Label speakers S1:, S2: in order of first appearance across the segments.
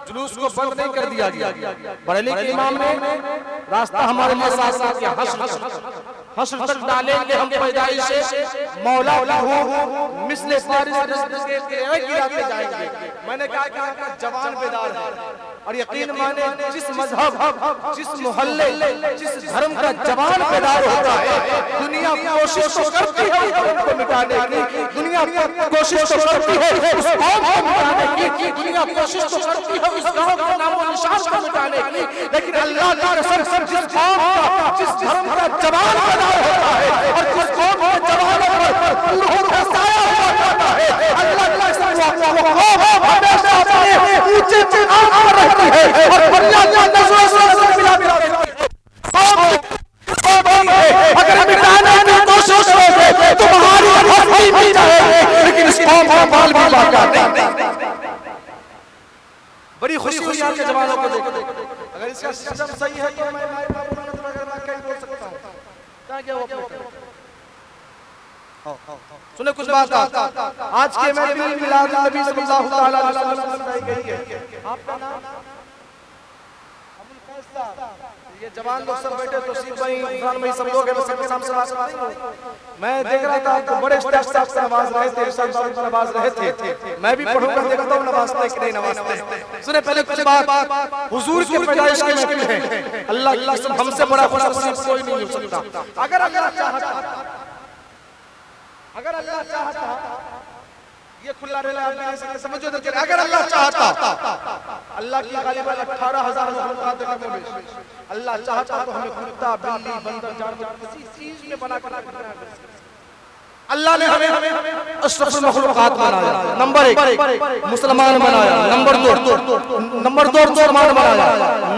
S1: जुलूस को बंद नहीं कर दिया गया। बरेली के इमाम ने रास्ता हमारे लिए साफ साफ किया, हश्र तक डालेंगे हम पैदाइश से मौला लहू मिस्ले फारिस के गिराते जाएंगे। मैंने कहा कि जवान बेदार है और यकीन माने जिस मजहब, जिस मोहल्ले, जिस धर्म का जवान बेदार होता है, दुनिया कोशिश तो करती है उनको मिटाने की, दुनिया कोशिश तो करती है उस कौम को मिटाने की, दुनिया कोशिश तो करती है उस गांव का नामो निशान को मिटाने की, लेकिन अल्लाह का रसूल जिस कौम का, जिस धर्म का जवान बेदार होता है और जिस कौम के जवानों पर रूह का साया होता है, अल्लाह का रसूल हमेशा अपने ऊंचे मुकाम पर रहती है और अल्लाह की नज़रों से मिला अगर मिटाने की कोशिश करोगे तो तुम्हारी हस्ती मिट जाएगी, लेकिन इस कौम का बाल भी बाका नहीं। बड़ी खुशी हुई आपके जवानों को देख। अगर इसका सिस्टम सही है तो मैं क्या बोल सकता हूँ, क्या वो सुने कुछ बात। आज के महफिल मिलाद नबी सल्लल्लाहु अलैहि वसल्लम बताई गई है। आपका नाम अबुल फैसला, ये जवान लोग सब बैठे तो सीख भाई इमरान भाई सब लोग हैं, मैं सबके नाम से बात नहीं हूं। मैं देख रहा था तो बड़े स्टेज से नमाज रहे थे, इरशाद बाबू की नमाज रहे थे। मैं भी पढ़ूंगा, देखता हूं नमाज़ते कि नहीं नमाज़ते। सुने पहले कुछ बात, हुजूर की पैदाइश की महफिल है, अल्लाह सब हमसे बड़ा खुशनसीब कोई नहीं हो सकता। अगर अल्लाह चाहता, ये खुला रेला आपने समझो, अगर अल्लाह चाहता, अल्लाह की गालिबा 18,000 मखलूकात में अल्लाह चाहता तो हमें कुत्ता, बिल्ली, बंदर, जानवर किसी चीज में बना कर अल्लाह ने हमें अशरफुल मखलूकात बनाया। नंबर 1 मुसलमान बनाया, नंबर 2 मुसलमान बनाया,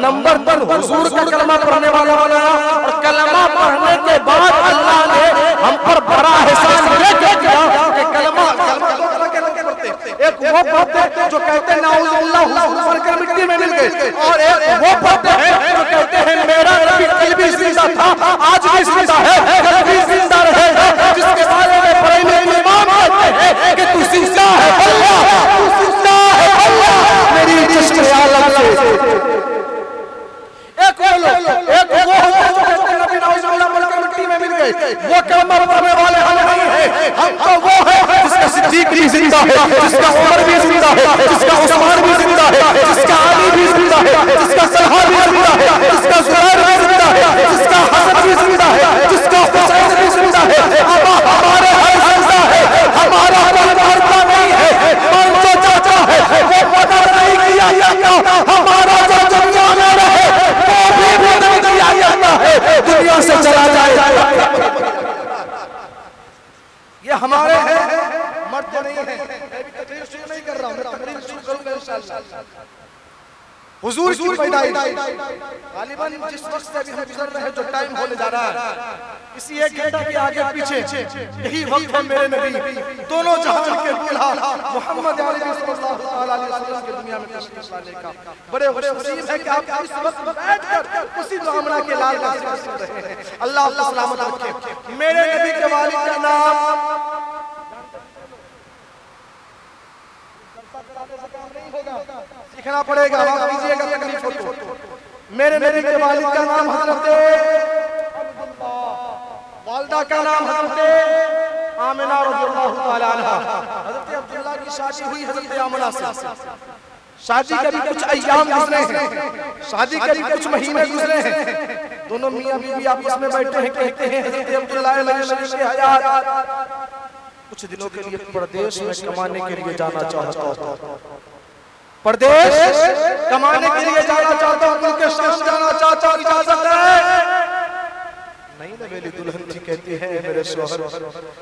S1: नंबर 3 हुजूर का कलमा पढ़ने वाला बनाया और कलमा पढ़ने के बाद अल्लाह ने हम पर बड़ा एहसान ये किया कि कलमा एक वो पढ़ते जो कहते हैं नाउजुबिल्लाह हुजूर के मिट्टी में मिल गए, और एक वो पढ़ते हैं जो कहते हैं मेरा नबी कल भी जिंदा था, आज भी जिंदा है, कल भी जिंदा रहेगा, जिसके बारे में पढ़ने इमाम कहते हैं कि तू जिंदा है अल्लाह, तू जिंदा है अल्लाह मेरी चश्मे आलम से। एक वो जो कहते हैं नबी नाउजुबिल्लाह बोल के मिट्टी में मिल गए, वो कलमा पढ़ने वाले हम नहीं है, हम तो वो है जिसका सिद्दीक भी जिंदा है, जिसका उमर भी जिंदा है, जिसका उस्मान भी जिंदा है, जिसका अली भी जिंदा है, जिसका तलहा भी जिंदा है, जिसका जुबैर भी जिंदा है, जिसका हसन भी जिंदा है, जिसका हुसैन भी जिंदा है। हमारे हर जिंदा है, हमारा कोई मरता नहीं है, मन जो चाहता है वो मदद नहीं किया जाता, हमारा जो दुनिया में रहे वो भी मदद किया जाता है, दुनिया से चला जाए। ये हमारे हैं, मर्द नहीं है। मैं भी तकरीर शुरू नहीं कर रहा हूं, मैं तकरीर शुरू करूंगा इंशाअल्लाह। हुजूर की पैदाइश गालिबन जिस वक्त से अभी हम गुजर रहे हैं, जो टाइम होने जा रहा है, इसी एक घंटा के आगे पीछे यही वक्त है मेरे नबी दोनों जहां के दूल्हा मोहम्मद अरबी सल्लल्लाहु अलैहि वसल्लम की दुनिया में तशरीफ लाने का। बड़े खुशनसीब है कि आप इस वक्त बैठकर उसी आमना के लाल का जिक्र सुन रहे हैं। अल्लाह आपको सलामत रखे। मेरे नबी के वालिद का नाम सीखना पड़ेगा, आप कीजिएगा तकलीफ हो तो। मेरे नबी के वालिद का नाम हजरत अब्दुल्लाह, वालिदा का नाम हजरत आमिना रज़ियल्लाहु ताला अन्हा। हजरत अब्दुल्लाह की शादी हुई हजरत आमिना से। शादी के भी कुछ अय्याम गुजरे हैं, शादी के भी कुछ महीने गुजरे हैं, दोनों मियां बीवी आपस में बैठे हैं, कहते हैं हजरत अब्दुल्लाह लशरी के हयात कुछ दिनों के लिए प्रदेश में कमाने के लिए जाना चाहता हूं, प्रदेश कमाने के लिए जाना चाहता हूं, मुल्क शाम जाना चाहता हूं, इजाजत है? नहीं ना मेरी दुल्हन जी कहती है मेरे शौहर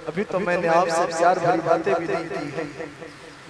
S1: अभी तो मैंने आपसे प्यार भरी बातें भी नहीं की है,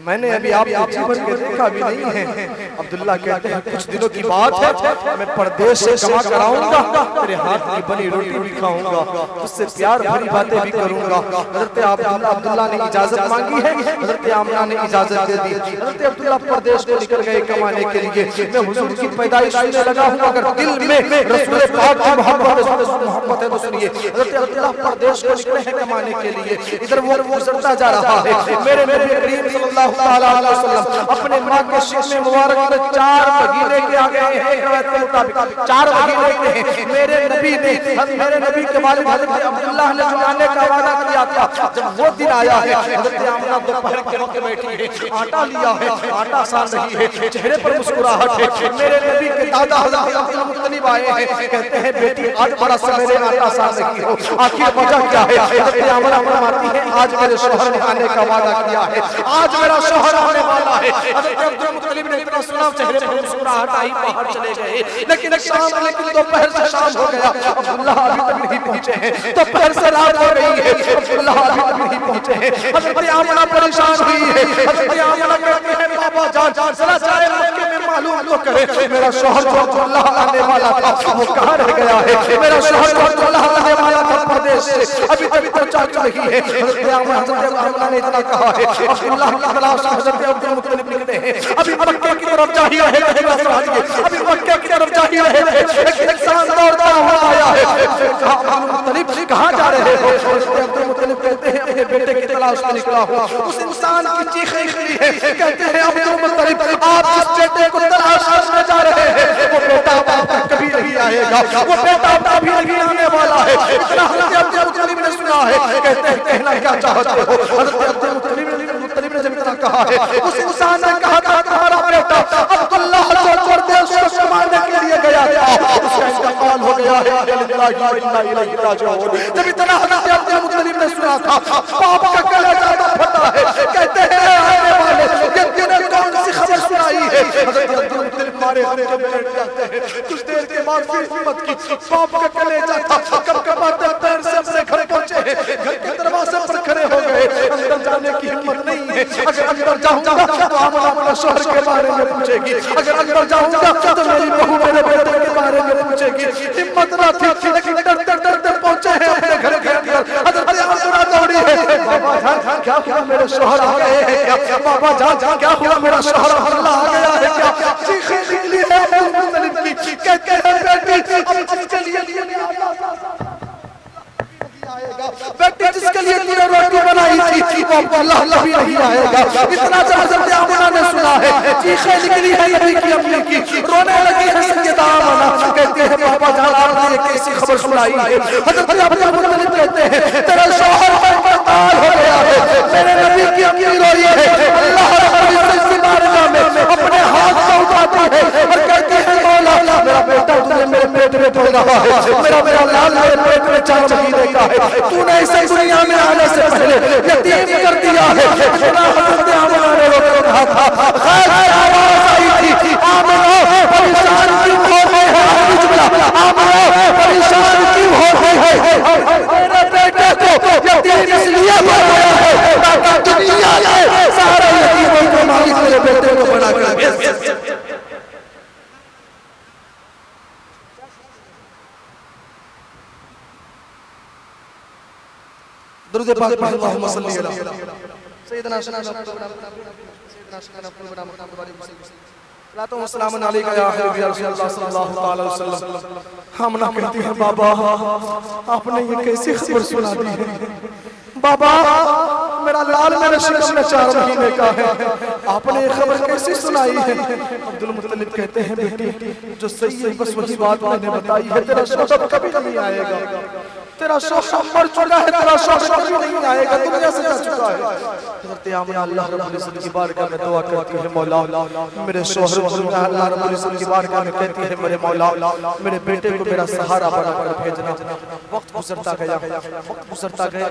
S1: मैंने अभी आपको जीवन के देखा भी नहीं है। अब्दुल्ला कहते हैं कुछ दिनों की बात है, मैं परदेश से कमा कर आऊंगा, तेरे हाथ की बनी रोटी भी खाऊंगा, उससे प्यार भरी बातें भी करूंगा। हजरत अब्दुल्ला ने इजाजत मांगी है, हजरत आमिना ने इजाजत दे दी। हजरत अब्दुल्ला परदेश को निकल गए कमाने के लिए। मैं हुजूर की पैदाइश में लगा हूं, अगर दिल में रसूल पाक की मोहब्बत है तो सुनिए, हजरत अब्दुल्ला परदेश को निकले हैं कमाने के लिए, इधर वो गुजरता जा रहा है। मेरे नबी करीम सल्लल्लाहु सल्लल्लाहु ताला अलैहि वसल्लम अपने मां के शिकमे मुबारक में 4 बगीने के आगे हैं। एक रिवायत के मुताबिक 4 बगीने हैं। मेरे नबी के वालिद हजरत अब्दुल्लाह ने जो आने का वादा किया था, जब वो दिन आया है, हजरत आमिना दोपहर के वक्त बैठी है, आटा लिया है, आटा सान रही है, चेहरे पर मुस्कुराहट है। मेरे नबी के दादा हजरत अब्दुल मुत्तलिब आए हैं, कहते हैं बेटी आज बड़ा सवेरे आटा सान रही हो, आखिर वजह क्या है? हजरत आमिना फरमाती है आज मेरे शौहर ने आने का वादा किया है, आज मेरा शौहर आने वाला है। हजरत अब्दुल मुत्तलिब ने इतना सुना, चेहरे पर मुस्कुराहट आई, बाहर चले गए। लेकिन दोपहर से शाम हो गया, अब्दुल्लाह अभी तक नहीं पहुंचे हैं। दोपहर से रात हो गई है, अब्दुल्लाह अभी तक नहीं पहुंचे हैं। हजरत आमिना परेशान हुई है। हजरत आमिना कहती है बाबा जान जरा जाए मक्के में मालूम तो करे मेरा शौहर जो अब्दुल्लाह आने वाला था वो कहां रह गया है। मेरा शौहर जो अब्दुल्लाह आने वाला था परदेश से अभी तक पहुंचा रही है। हजरत आमिना ने इतना कहा है, अब्दुल्लाह की तलाश हजरत अब्दुल मुत्तलिब निकले हैं, अभी मक्के की तरफ जा ही रहे थे, अभी मक्के की तरफ जा ही रहे थे। एक इंसान दौड़ता हुआ आया है, अब्दुल मुत्तलिब कहां जा रहे हो? अब्दुल मुत्तलिब कहते हैं अपने बेटे की तलाश में निकला हूं। उस इंसान की चीखें निकली है, कहते हैं अब्दुल मुत्तलिब आप जिस बेटे को तलाश करने जा रहे हैं वो बेटा कभी नहीं आएगा, वो बेटा कभी नहीं आने वाला है। इतना हजरत अब्दुल मुत्तलिब ने सुना है, कहते हैं कहना क्या चाहते हो? हजरत अब्दुल मुत्तलिब ने जब इतना कहा है, उस इंसान ने कहा था तुम्हारा बेटा अब्दुल्लाह जो परदेश को मारने के लिए गया था उसका इंतकाल हो गया है, इन्ना इलैहि राजिऊन। जब इतना हजरत अब्दुल मुत्तलिब ने सुना था, बाप का कलेजा फटा है, कहते हैं आने वाले ये तूने कौन सी खबर सुनाई है? हजरत अब्दुल मुत्तलिब मारे के बैठ जाते हैं। कुछ देर के बाद फिर हिम्मत की, बाप का कलेजा था, कब-कबाते पैर से अपने घर पहुंचे हैं, घर के दरवाजे पर खड़े हो गए। अंदर जाने की हिम्मत नहीं है, अगर अंदर जाऊंगा तो आमिना अपने शौहर के बारे में पूछेगी, अगर अंदर जाऊंगा तो मेरी बहू मेरे बेटे के बारे में पूछेगी। हिम्मत ना थी, लेकिन डरते पहुंचे हैं अपने घर के अंदर। हजरत आमिना दौड़ी है, बाबा जान क्या हुआ मेरे शौहर आ गए हैं क्या? बाबा जान क्या हुआ मेरा शौहर अब्दुल्लाह आ गया है क्या? चीखें निकली है अब्दुल मुत्तलिब की, कहते हैं बेटी जिसके लिए बेटी जिसके लिए तूने रोटी बनाई थी वो अब्दुल्लाह कभी नहीं आएगा। इतना जब हजरत आमिना ने सुना है, चीखें निकली है नबी की अम्मी की, रोने लगी है सैयदा आमिना, कहते हैं बाबा जान आपने ये कैसी खबर सुनाई है? हजरत अब्दुल मुत्तलिब कहते हैं तेरा शौहर का इंतकाल हो गया है। मेरे नबी की अम्मी रोई है, अल्लाह रब्बुल इज्जत की बारगाह में अपने हाथ को उठाती है और कहती है मौला मेरा बेटा तुझे मेरे पेट में पल रहा है, मेरा लाल मेरे पेट में 4 महीने का है, तूने इसे दुनिया में आने से पहले यतीम कर दिया है। हजरत आमिना ने रोकर कहा था, खैर आवाज आई थी आमिना परेशान क्यों हो गए हैं? आमिना परेशान क्यों हो गए हैं? मेरे बेटे को यतीम इसलिए बनाया है ताकि दुनिया के सारे यतीमों को मालिक मेरे बेटे को बनाकर भेज। दुरूद पाक पढ़ो, अल्लाहुम्मा सल्ली अला सय्यिदना सलाम अलैका या हबीबी रसूलुल्लाह सल्लल्लाहु तआला अलैहि वसल्लम। हम ना कहती हैं बाबा आपने ये कैसी खबर सुना दी है? बाबा मेरा लाल मेरे शिकम में 4 महीने का है, आपने ये खबर कैसी सुनाई है? अब्दुल मुत्तलिब कहते हैं बेटी जो सही है बस वही बात मैंने बताई है, तेरा शौहर कभी नहीं आएगा, तेरा शौहर मर चुका है, तेरा शौहर कभी नहीं आएगा, दुनिया से जा चुका है। हज़रत आमिना अल्लाह रब्बुल इज्जत की बारगाह में दुआ करती है, मौला मेरे शौहर को अल्लाह रब्बुल इज्जत की बारगाह में कहती है मेरे मौला मेरे बेटे को मेरा सहारा बनाकर भेजना। वक्त गुजरता गया,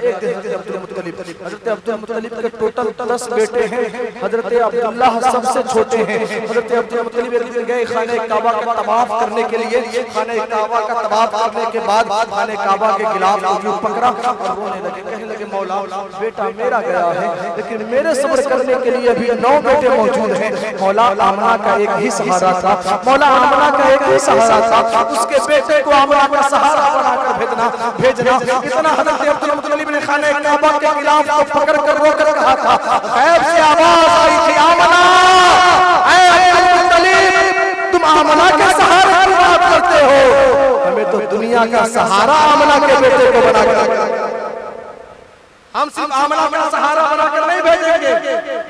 S1: एक दिन हज़रत अब्दुल मुत्तलिब के टोटल 10 बेटे हैं। हज़रत अब्दुल्लाह सबसे छोटे हैं। हज़रत अब्दुल मुत्तलिब एक दिन गए खाने काबा का तवाफ करने के लिए। खाने काबा का तवाफ करने के बाद खाने काबा के गिलाफ को यूं पकड़ा और रोने लगे, कहने लगे मौला बेटा मेरा गया है लेकिन मेरे सब्र करने के लिए अभी 9 बेटे मौजूद हैं। मौला आमिना का एक ही सहारा था, मौला आमिना का एक ही सहारा था, उसके बेटे को आमिना का सहारा बनाकर भेजना। इतना हज़रत अब्दुल मुत्तलिब ने खाने काबा के गिलाफ को पकड़ कर रोकर कहा था, गैब से आवाज आई थी आमिना ऐ अब्दुल मुत्तलिब तुम आमिना के सहारे की बात करते हो, हमें तो दुनिया का सहारा आमिना के बेटे को बनाकर हम सिर्फ आमना का सहारा बनाकर नहीं भेजेंगे,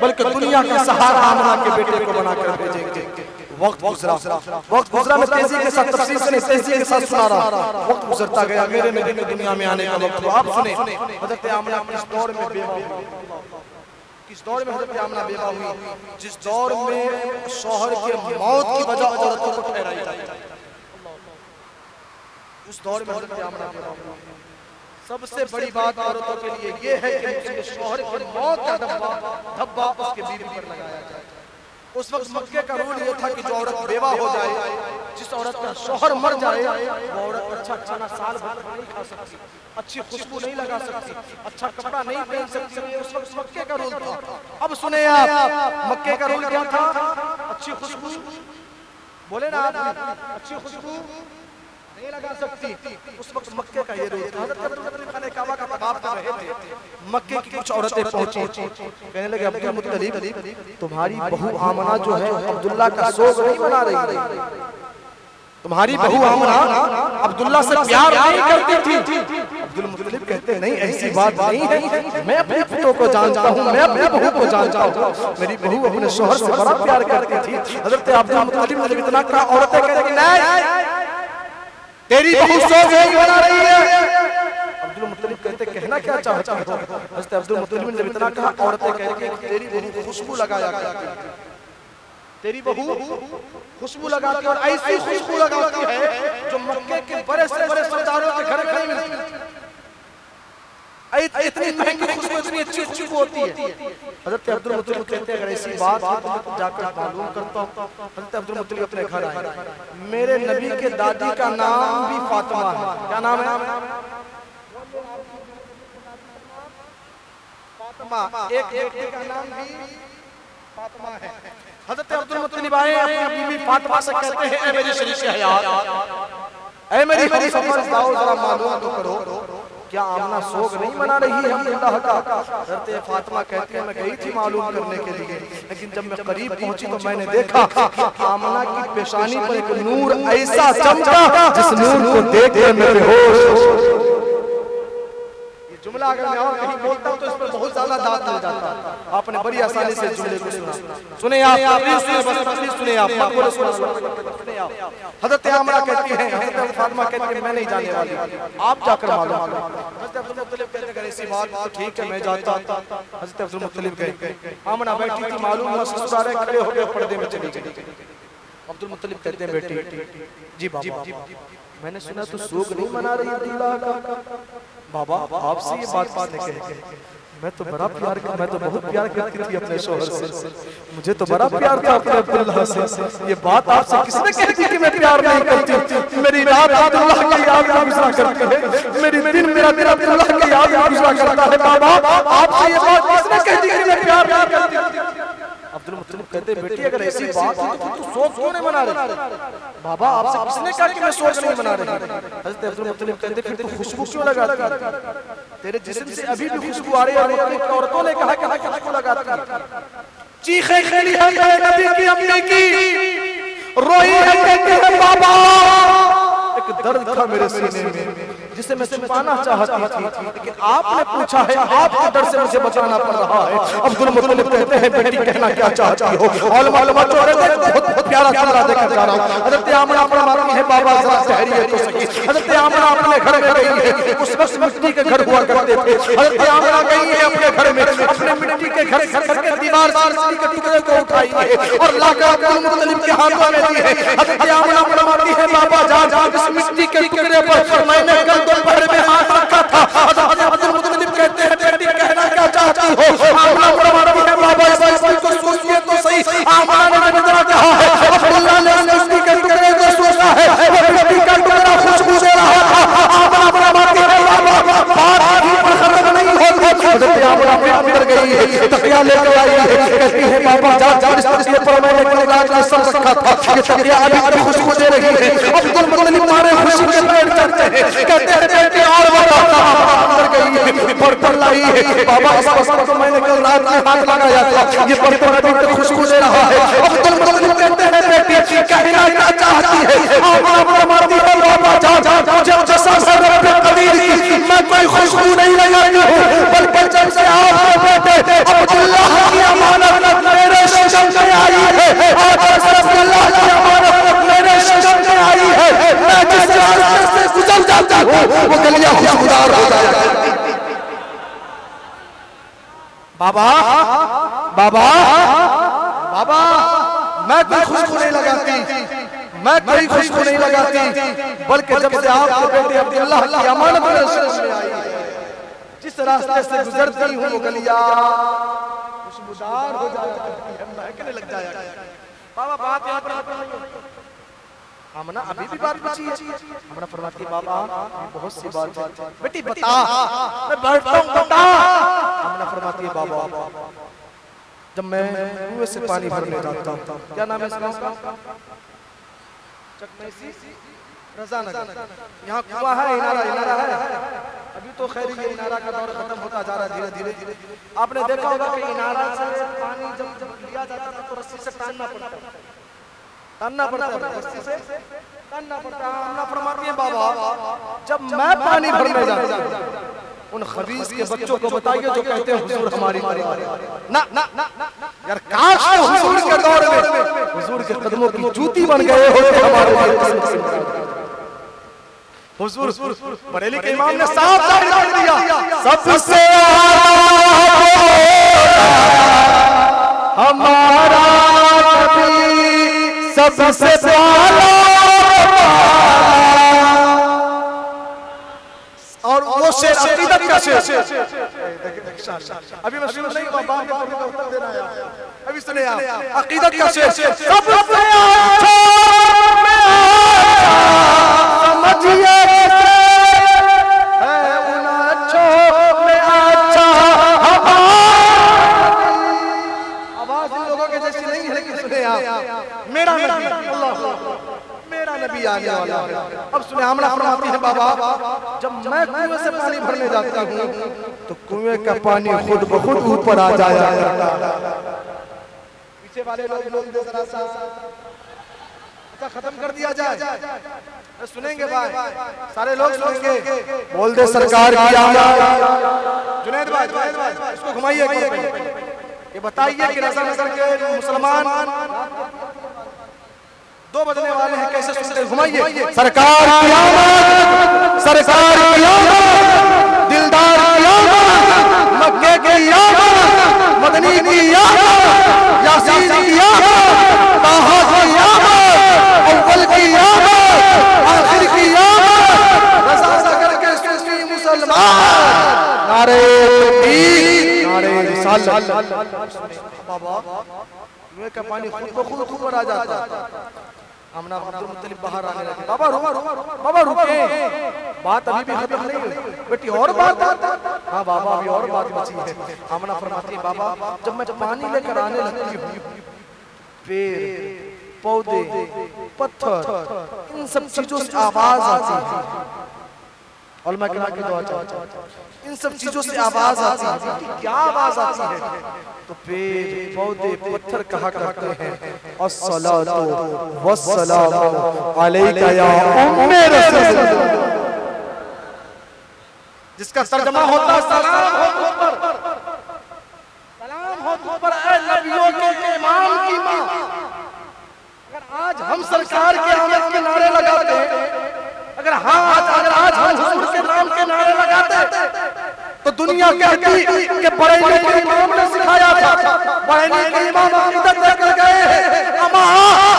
S1: बल्कि दुनिया का सहारा आमना के बेटे को बनाकर भेजेंगे। वक्त गुजरा मैं तेजी के साथ तफसील से तेजी के साथ सुना रहा, वक्त गुजरता गया, मेरे नबी के दुनिया में आने का वक्त हुआ। आप सुने हज़रत आमना किस दौर में बेवा हुई, किस दौर में हज़रत आमना बेवा हुई, जिस दौर में शौहर के मौत की वजह औरतों को ठहराई जाती है, उस दौर में हज़रत आमना बेवा हुई। सबसे बड़ी बात औरतों के लिए ये है कि उसके शौहर की मौत का धब्बा उसके बीवी पर लगाया जाए। उस वक्त मक्के का रूल ये था कि जो औरत बेवा हो जाए, जिस औरत का शौहर मर जाए, वो औरत अच्छा खाना साल भर नहीं खा सकती, अच्छी खुशबू नहीं लगा सकती, अच्छा कपड़ा नहीं पहन सकती। उस वक्त मक्के का रूल था। अब सुने आप, मक्के का रूल क्या था? अच्छी खुशबू, बोले ना आप, अच्छी खुशबू नहीं लगा सकती। उस वक्त मक्के का ये रूल था। हज़रत खाने काबा का तवाफ कर रहे थे, मक्के की कुछ औरतें पहुंची, कहने लगे अब्दुल मुत्तलिब, तुम्हारी बहू आमना जो है अब्दुल्ला का सोग नहीं मना रही है, तुम्हारी बहू आमना अब्दुल्ला से प्यार नहीं करती थी। अब्दुल मुत्तलिब कहते नहीं, ऐसी बात नहीं है, मैं अपने पुत्रों को जानता हूँ, मैं अपनी बहू को जानता हूँ, मेरी बहू अपने शौहर से बड़ा प्यार करती थी। हज़रत अब्दुल मुत्तलिब ने इतना कहा, औरतें कहती नहीं, तेरी बहू सोग नहीं बना रही है। अब्दुल मुत्तलिब कहते कहना क्या चाहता हो? हज़रत अब्दुल मुत्तलिब ने जब इतना कहा, औरतें कहती हैं तेरी बहू खुशबू लगाया करती है, तेरी बहू खुशबू लगाती है, और ऐसी खुशबू लगाती है जो मक्के के बड़े से बड़े सरदारों के घर में नहीं मिलती। इतनी महंगी खुशबू, इतनी अच्छी खुशबू होती है। हज़रत अब्दुल मुत्तलिब कहते हैं अगर ऐसी बात है तो जाकर मालूम करता हूँ। हज़रत अब्दुल मुत्तलिब अपने घर आए, मेरे नबी के दादी का नाम भी फातिमा है। क्या नाम है? फातिमा। एक बेटे का नाम भी फातिमा है। हज़रत अब्दुल मुत्तलिब आए, अपनी बीवी फातिमा से कहते हैं, ऐ मेरी शरीक हयात, ऐ मेरी हमसफर, जाओ जरा मालूम तो करो, क्या आमना सोग नहीं मना रही है अब्दुल्लाह का? हज़रत फातिमा कहती है मैं गई थी मालूम करने के लिए, लेकिन जब मैं करीब पहुंची तो मैंने देखा कि आमना की पेशानी पर एक नूर ऐसा चमका जिस नूर को देखकर मैं बेहोश। ये जुमला अगर मैं और कहीं बोलता हूं तो इस पर बहुत ज्यादा दांत लग जाता। आपने बड़ी आसानी से जुमले को सुना। सुने आप, प्लीज सुने आप, मत बोलो, सुने आप। हज़रत आमना कहती है, हज़रत फातिमा कहती है मैं नहीं जाने वाली, आप जाकर मालूम करो। हज़रत अब्दुल मुत्तलिब कहते हैं अगर ऐसी बात तो ठीक है मैं जाता। हज़रत अब्दुल मुत्तलिब गए, आमना बैठी थी, मालूम हुआ ससुराल खड़े हो गए, पर्दे में चली गई। अब्दुल मुत्तलिब कहते हैं बेटी जी बाबा, मैंने सुना तो सोग नहीं मना रही अब्दुल्लाह का। बाबा आपसे ये बात किसने कही? मैं तो बड़ा प्यार, मैं तो बहुत प्यार करती थी अपने शौहर से, मुझे तो बड़ा प्यार था अपने अब्दुल्लाह से। ये बात आपसे किसने कह दी कि मैं प्यार नहीं करती? मेरी रात अब्दुल्लाह की याद में गुजरा करती है, मेरी दिन मेरा अब्दुल्लाह की याद में गुजरा करता है। बाबा आपसे ये बात किसने कह दी कि मैं प्यार नहीं करती? अब्दुल मुत्तलिब कहते बेटी अगर ऐसी बात है तो तू सोच क्यों नहीं मना रही? बाबा आपसे किसने कहा कि मैं सोच नहीं मना रही? हज़रत अब्दुल मुत्तलिब कहते फिर तू खुशबू क्यों लगाती? तेरे जिस्म से अभी भी खुशबू आ रही है, औरतों ने कहा कि खुशबू लगाती। चीखें खेली है नबी की अम्मी की, रोई है कहती है बाबा, एक दर्द था मेरे सीने में जिसे मैं छुपाना चाहती थी, लेकिन आपने पूछा है, आपके डर से मुझे बचाना पड़ रहा है। अब्दुल मुत्तलिब कहते हैं बेटी कहना क्या चाहती हो? बहुत प्यारा चेहरा देखा जा रहा हूं। हज़रत आमना फरमाती है बाबा जरा ठहरिए तो सही। हज़रत आमना अपने घर में गई है, उस वक्त मिट्टी के घर हुआ करते थे। हज़रत आमना गई है अपने घर में, अपने मिट्टी के घर के दीवार से मिट्टी के टुकड़े को उठाई है और लाकर अब्दुल मुत्तलिब के हाथों में दी है। हज़रत आमना फरमाती है बाबा जान इस मिट्टी के टुकड़े पर मैंने कल दोपहर में हाथ रखा था। अब्दुल मुत्तलिब कहते हैं बेटी कहना क्या चाहती हो? आमना फरमाती है बाबा इस बात को सोचिए तो सही। आमना ने जरा कहा है अब्दुल्लाह ने मिट्टी के टुकड़े को सोचा है, वो मिट्टी का टुकड़ा खुशबू दे रहा था। आमना फरमाती है बाबा बात ही पर खत्म नहीं होती। हज़रत आमना फिर अंदर गई है, तकिया लेकर आई है, कहती है बाबा जा इस तकिए पर मैंने कल रात में सर रखा था, ये तकिया अभी खुशबू दे रही है। अब्दुल मुत्तलिब मारे खुशी के पेट चढ़ते हैं, कहते हैं बेटी और बता। अंदर गई है, बर्तन लाई है, बाबा इस बर्तन को मैंने कल रात में हाथ लगाया था, ये बर्तन अभी तक खुशबू दे रहा है। अब्दुल मुत्तलिब कहते हैं बेटी कहना क्या चाहती है? आमना फरमाती है बाबा जा मुझे कसम से रब कदीर की मैं कोई खुशबू नहीं लगाई हूं, बल्कि वो गलियां खुशबूदार हो जाया करती। बाबा बाबा बाबा, मैं कोई खुशबू नहीं लगाती, मैं कोई खुशबू नहीं लगाती, बल्कि जब से आपके बेटे अब्दुल्लाह की अमानत मेरे सामने आई, जिस रास्ते से गुजरती हूँ वो गलियां खुशबूदार हो जाया करती है, महकने लग जाया करती है। बाबा बात यहाँ पर आमना अभी भी बात पूछी है। आमना फरमाती बाबा बहुत सी बात है, बेटी बता, मैं बैठता हूँ बता। आमना फरमाती है बाबा जब मैं कुएं से पानी भरने जाता हूँ, क्या नाम है इसका, चकमेसी रजा नगर, यहाँ कुआं है, इनारा इनारा है। अभी तो खैर ये इनारा का दौर खत्म होता जा रहा है धीरे धीरे। आपने देखा होगा कि इनारा से पानी जब लिया जाता था तो रस्सी से टानना पड़ता है, रस्सी से टानना पड़ता है। आमना फरमाती है बाबा जब मैं पानी भरने जाता हूँ, उन खबीस के बच्चों को बताइए जो कहते हैं हुजूर हमारी ना ना ना यार, काश हुजूर के दौर में हुजूर के कदमों की जूती बन गए होते हमारे लिए। हुजूर बरेली के इमाम ने साफ जाहिर कर दिया, सबसे हमारा नबी सबसे प्यारा, और वो शेर अकीदत का शेर। अभी मैं सुन नहीं हुआ, बाप का उत्तर देना है, अभी सुने आप अकीदत का शेर। सबसे अच्छा समझिए है उन अच्छों में अच्छा आवाज इन लोगों के जैसी नहीं है, लेकिन सुने आप मेरा नबी मेरा नबी आने वाला है। अब सुने आमना फरमाती है बाबा जब मैं कुएं से पानी भरने जाता हूँ तो कुएं का पानी खुद ब खुद ऊपर आ जाया करता। पीछे वाले लोग जरा सा खत्म कर दिया जाए, सुनेंगे भाई, सारे लोग सुनेंगे। बोल दे सरकार की आमद। जुनैद भाई इसको घुमाइए, ये बताइए कि रजा नगर के मुसलमान 2 बजने वाले हैं, कैसे सुनते? घुमाइए। सरकार की आमद, सरकार की आमद, दिलदार की आमद, मक्के की आमद, मदनी की आमद, यासीन की आमद, ताहा की आमद, अव्वल की आमद, आखिर की आमद, रजा नगर के सुन्नी मुसलमान नारे तकबीर नारे रिसालत। बाबा कुएं का पानी खुद ब खुद ऊपर आ जाता। आमना अब्दुल मुत्तलिब बाहर आने लगे। बाबा बाबा रुके, बात अभी भी खत्म नहीं हुई, बेटी और बात। हाँ बाबा अभी और बात बची है। आमना फरमाती है बाबा जब मैं पानी लेकर आने लगती हूँ, पेड़ पौधे पत्थर इन सब चीजों से आवाज आती है। उलमा किराम की दुआ चाहता हूं, इन सब चीजों से आवाज आती है। क्या आवाज आती है? तो पेड़ पौधे पत्थर कहा करते हैं अस्सलातु वस्सलामु अलैका या उम्मे रसूल, जिसका तर्जुमा होता है सलाम हो तुम पर, सलाम हो तुम पर ऐ नबियों के इमाम की मां। अगर आज हम सरकार के आमद के नारे लगाते हैं, अगर आज हम हुजूर के नाम के नारे लगाते तो दुनिया कहती कि बरेली के इमाम ने सिखाया था, बरेली के इमाम अकीदत लेकर गए हैं। अम्मा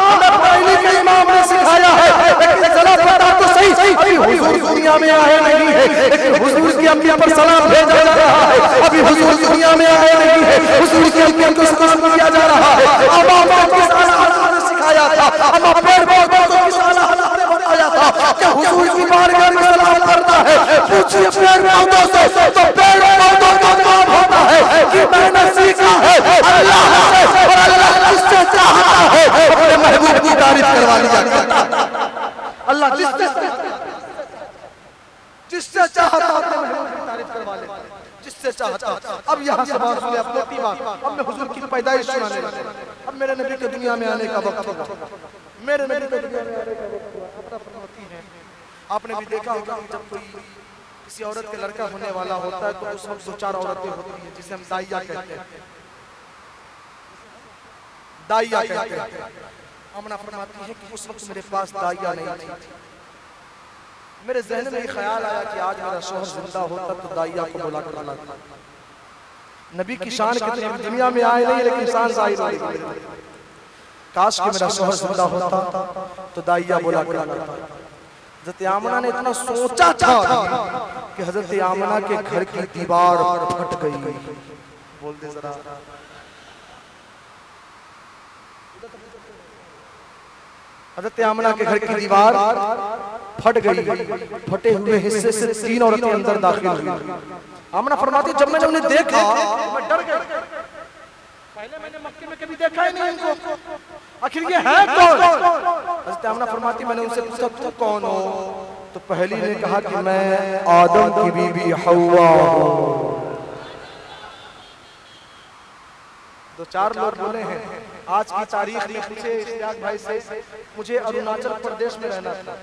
S1: हमें बरेली के इमाम ने सिखाया है, लेकिन जरा बता तो सही अभी हुजूर दुनिया में आए नहीं है, लेकिन हुजूर की अम्मी पर सलाम भेजा जा रहा है। अभी हुजूर दुनिया में आए नहीं है, हुजूर की अम्मी को सलाम किया जा रहा है। अम्मा किस आला ने सिखाया था, अम्मा पेड़ पौधों को किस आला ने बताया था कि हुजूर की बारगाह में सलाम करता है। पूछिए पेड़ पौधों से, तो पेड़ पौधों का काम होता है कि मैंने सीखा है अल्लाह से, और अल्लाह जिससे चाहता है अपने महबूब की तारीफ करवा लिया करता। अल्लाह जिससे चाहता अपने महबूब की तारीफ करवा ले, जिससे चाहता। अब यहाँ से बात सुने अपने तीन बात। अब मैं हुजूर की पैदाइश सुनाने लगा, अब मेरे नबी के दुनिया में आने का वक्त होगा, मेरे नबी के दुनिया में आने का वक्त होगा। आपने भी देखा होगा जब कोई किसी औरत के लड़का होने वाला होता है तो उस वक्त 2-4 औरतें होती हैं जिसे हम दाइया कहते हैं, दाइया कहते हैं। आमना फरमाती है कि उस वक्त मेरे पास दाइया नहीं थी, मेरे जहन में ख्याल आया कि आज मेरा शौहर जिंदा होता तो दाइया को बुला कर लाता। नबी की शान कितनी दुनिया में आए नहीं लेकिन शान जाहिर हो गई। काश कि मेरा शौहर जिंदा होता तो दाइया बुला कर लाता। हज़रत आमना ने इतना सोचा था कि हज़रत आमना के घर की दीवार फट गई। बोल दे जरा। हज़रत आमना के घर की दीवार फट गई। फटे हुए हिस्से से 3 औरतें अंदर दाखिल हुई। आमना फरमाती जब मैंने उन्हें देखा मैं डर गई। पहले मैंने मक्के में कभी देखा ही नहीं इनको, आखिर ये है कौन? हज़रत आमना फरमाती मैंने उनसे पूछा तू कौन हो? तो पहली ने कहा कि मैं आदम की बीवी हव्वा हूं। 2-4 लोग बोले हैं आज की तारीख में पूछे इश्तियाक भाई से, मुझे अरुणाचल प्रदेश में रहना था।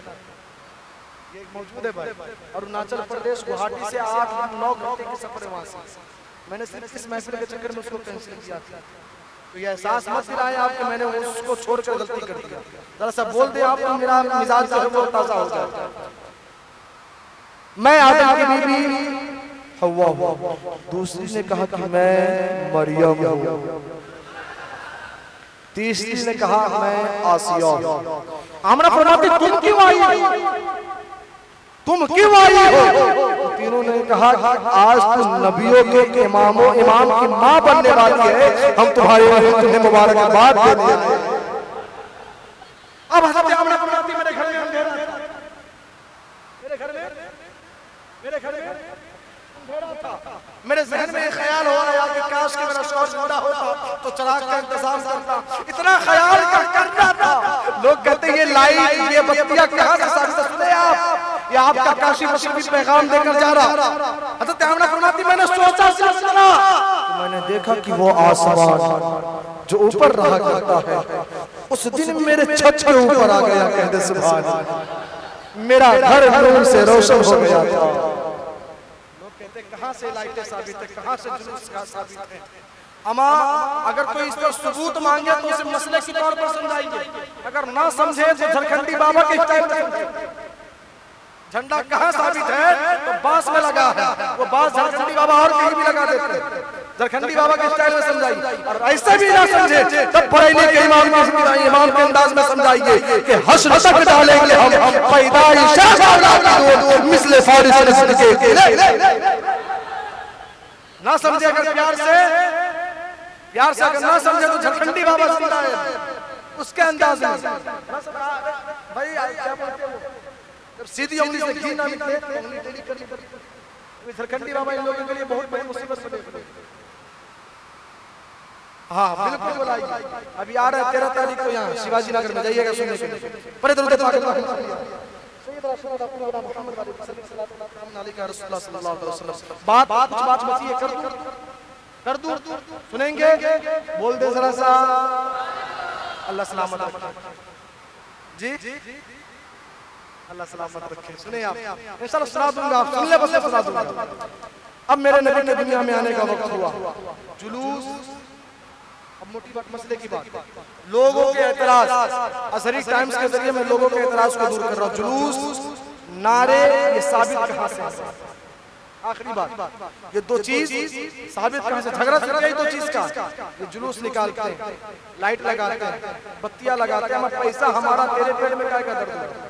S1: ये मौजूद है भाई, अरुणाचल प्रदेश गुवाहाटी से 8-9 घंटे की सफर है वहां से। मैंने सिर्फ इस महफिल के चक्कर में उसको कैंसिल किया था। तो ये एहसास मत दिलाएं आप कि मैंने उसको छोड़कर गलती कर दी। जरा सा बोल दे आप तो मेरा मिजाज जो है वो ताजा हो जाए। मैं आदम की बीवी हव्वा हूं। दूसरी ने कहा कि मैं मरियम हूं। तीसरी ने कहा मैं आसिया हूं। आमना फरमाती तुम क्यों आई हो? तुम क्यों आई हो? तीनों ने कहा आज तुम नबियों के इमाम की मां बनने वाली है, हम तुम्हें मुबारकबाद देते हैं। अब हज़रत आमना फरमाती मेरे घर में अंधेरा था, मेरे घर में अंधेरा था। मेरे जहन में ख्याल हो रहा कि काश कि मेरा शौहर जिंदा होता तो चिराग का इंतजाम करता। इतना ख्याल का करना था। लोग कहते ये लाइट ये बत्तियां कहां से साबित सुने आप? ये आपका काशी मशरकी पैगाम देकर जा रहा। हज़रत आमना फरमाती मैंने सोचा सिलसिला तो मैंने देखा कि वो आसमान जो ऊपर रहा करता है उस दिन मेरे छत के ऊपर आ गया। कहते सुभान अल्लाह। मेरा घर नूर से रोशन हो गया था। कहां से लाइटें साबित है, कहां से जुलूस का साबित है? अमा अगर कोई इस पर सबूत मांगे तो उसे मसले के तौर पर समझाइए, अगर ना समझे तो झारखंडी बाबा के स्टाइल में समझाइए। झंडा कहां साबित है? तो बांस में लगा है, वो बांस झारखंडी बाबा और कहीं भी लगा देते हैं। झारखंडी बाबा के स्टाइल में समझाइए। और ऐसे भी ना समझे तब बरेली के इमाम के अंदाज में समझाइए कि हश्र तक डालेंगे हम पैदाइश मिस्ले फारिस नस्ल के। ना समझे अगर प्यार से अगर ना समझे तो झारखंडी बाबा जिंदा है उसके अंदाज में। भाई क्या बोलते हो? जब सीधी उंगली से घी ना निकले तो उंगली टेढ़ी करनी। झारखंडी बाबा इन लोगों के लिए बहुत बड़ी मुसीबत बने। हाँ बिल्कुल बुलाइए। अभी आ रहा है 13 तारीख को यहाँ शिवाजी नगर में, जाइएगा सुनने के लिए। पर इधर उधर बात बची है, कर दूं सुनेंगे? बोल दे जरा सा। अल्लाह सलामत रखे जी, अल्लाह सलामत रखे। सुने आप इंशाल्लाह सुना दूंगा, आप सुन ले बस सुना दूंगा। अब मेरे नबी के दुनिया में आने का वक्त हुआ। जुलूस, अब मोटी बात मसले की बात, लोगों के एतराज, अज़हरी टाइम्स के जरिए मैं लोगों के एतराज को दूर कर रहा हूँ। जुलूस, नारे, ये साबित कहां से है? आखिरी बात, ये 2 चीज साबित कहां से? झगड़ा चल गई 2 चीज का। ये जुलूस निकालते हैं, लाइट लगाते हैं, बत्तियां लगाते हैं, पैसा हमारा तेरे पेड़ में काय का दर्द हो रहा है?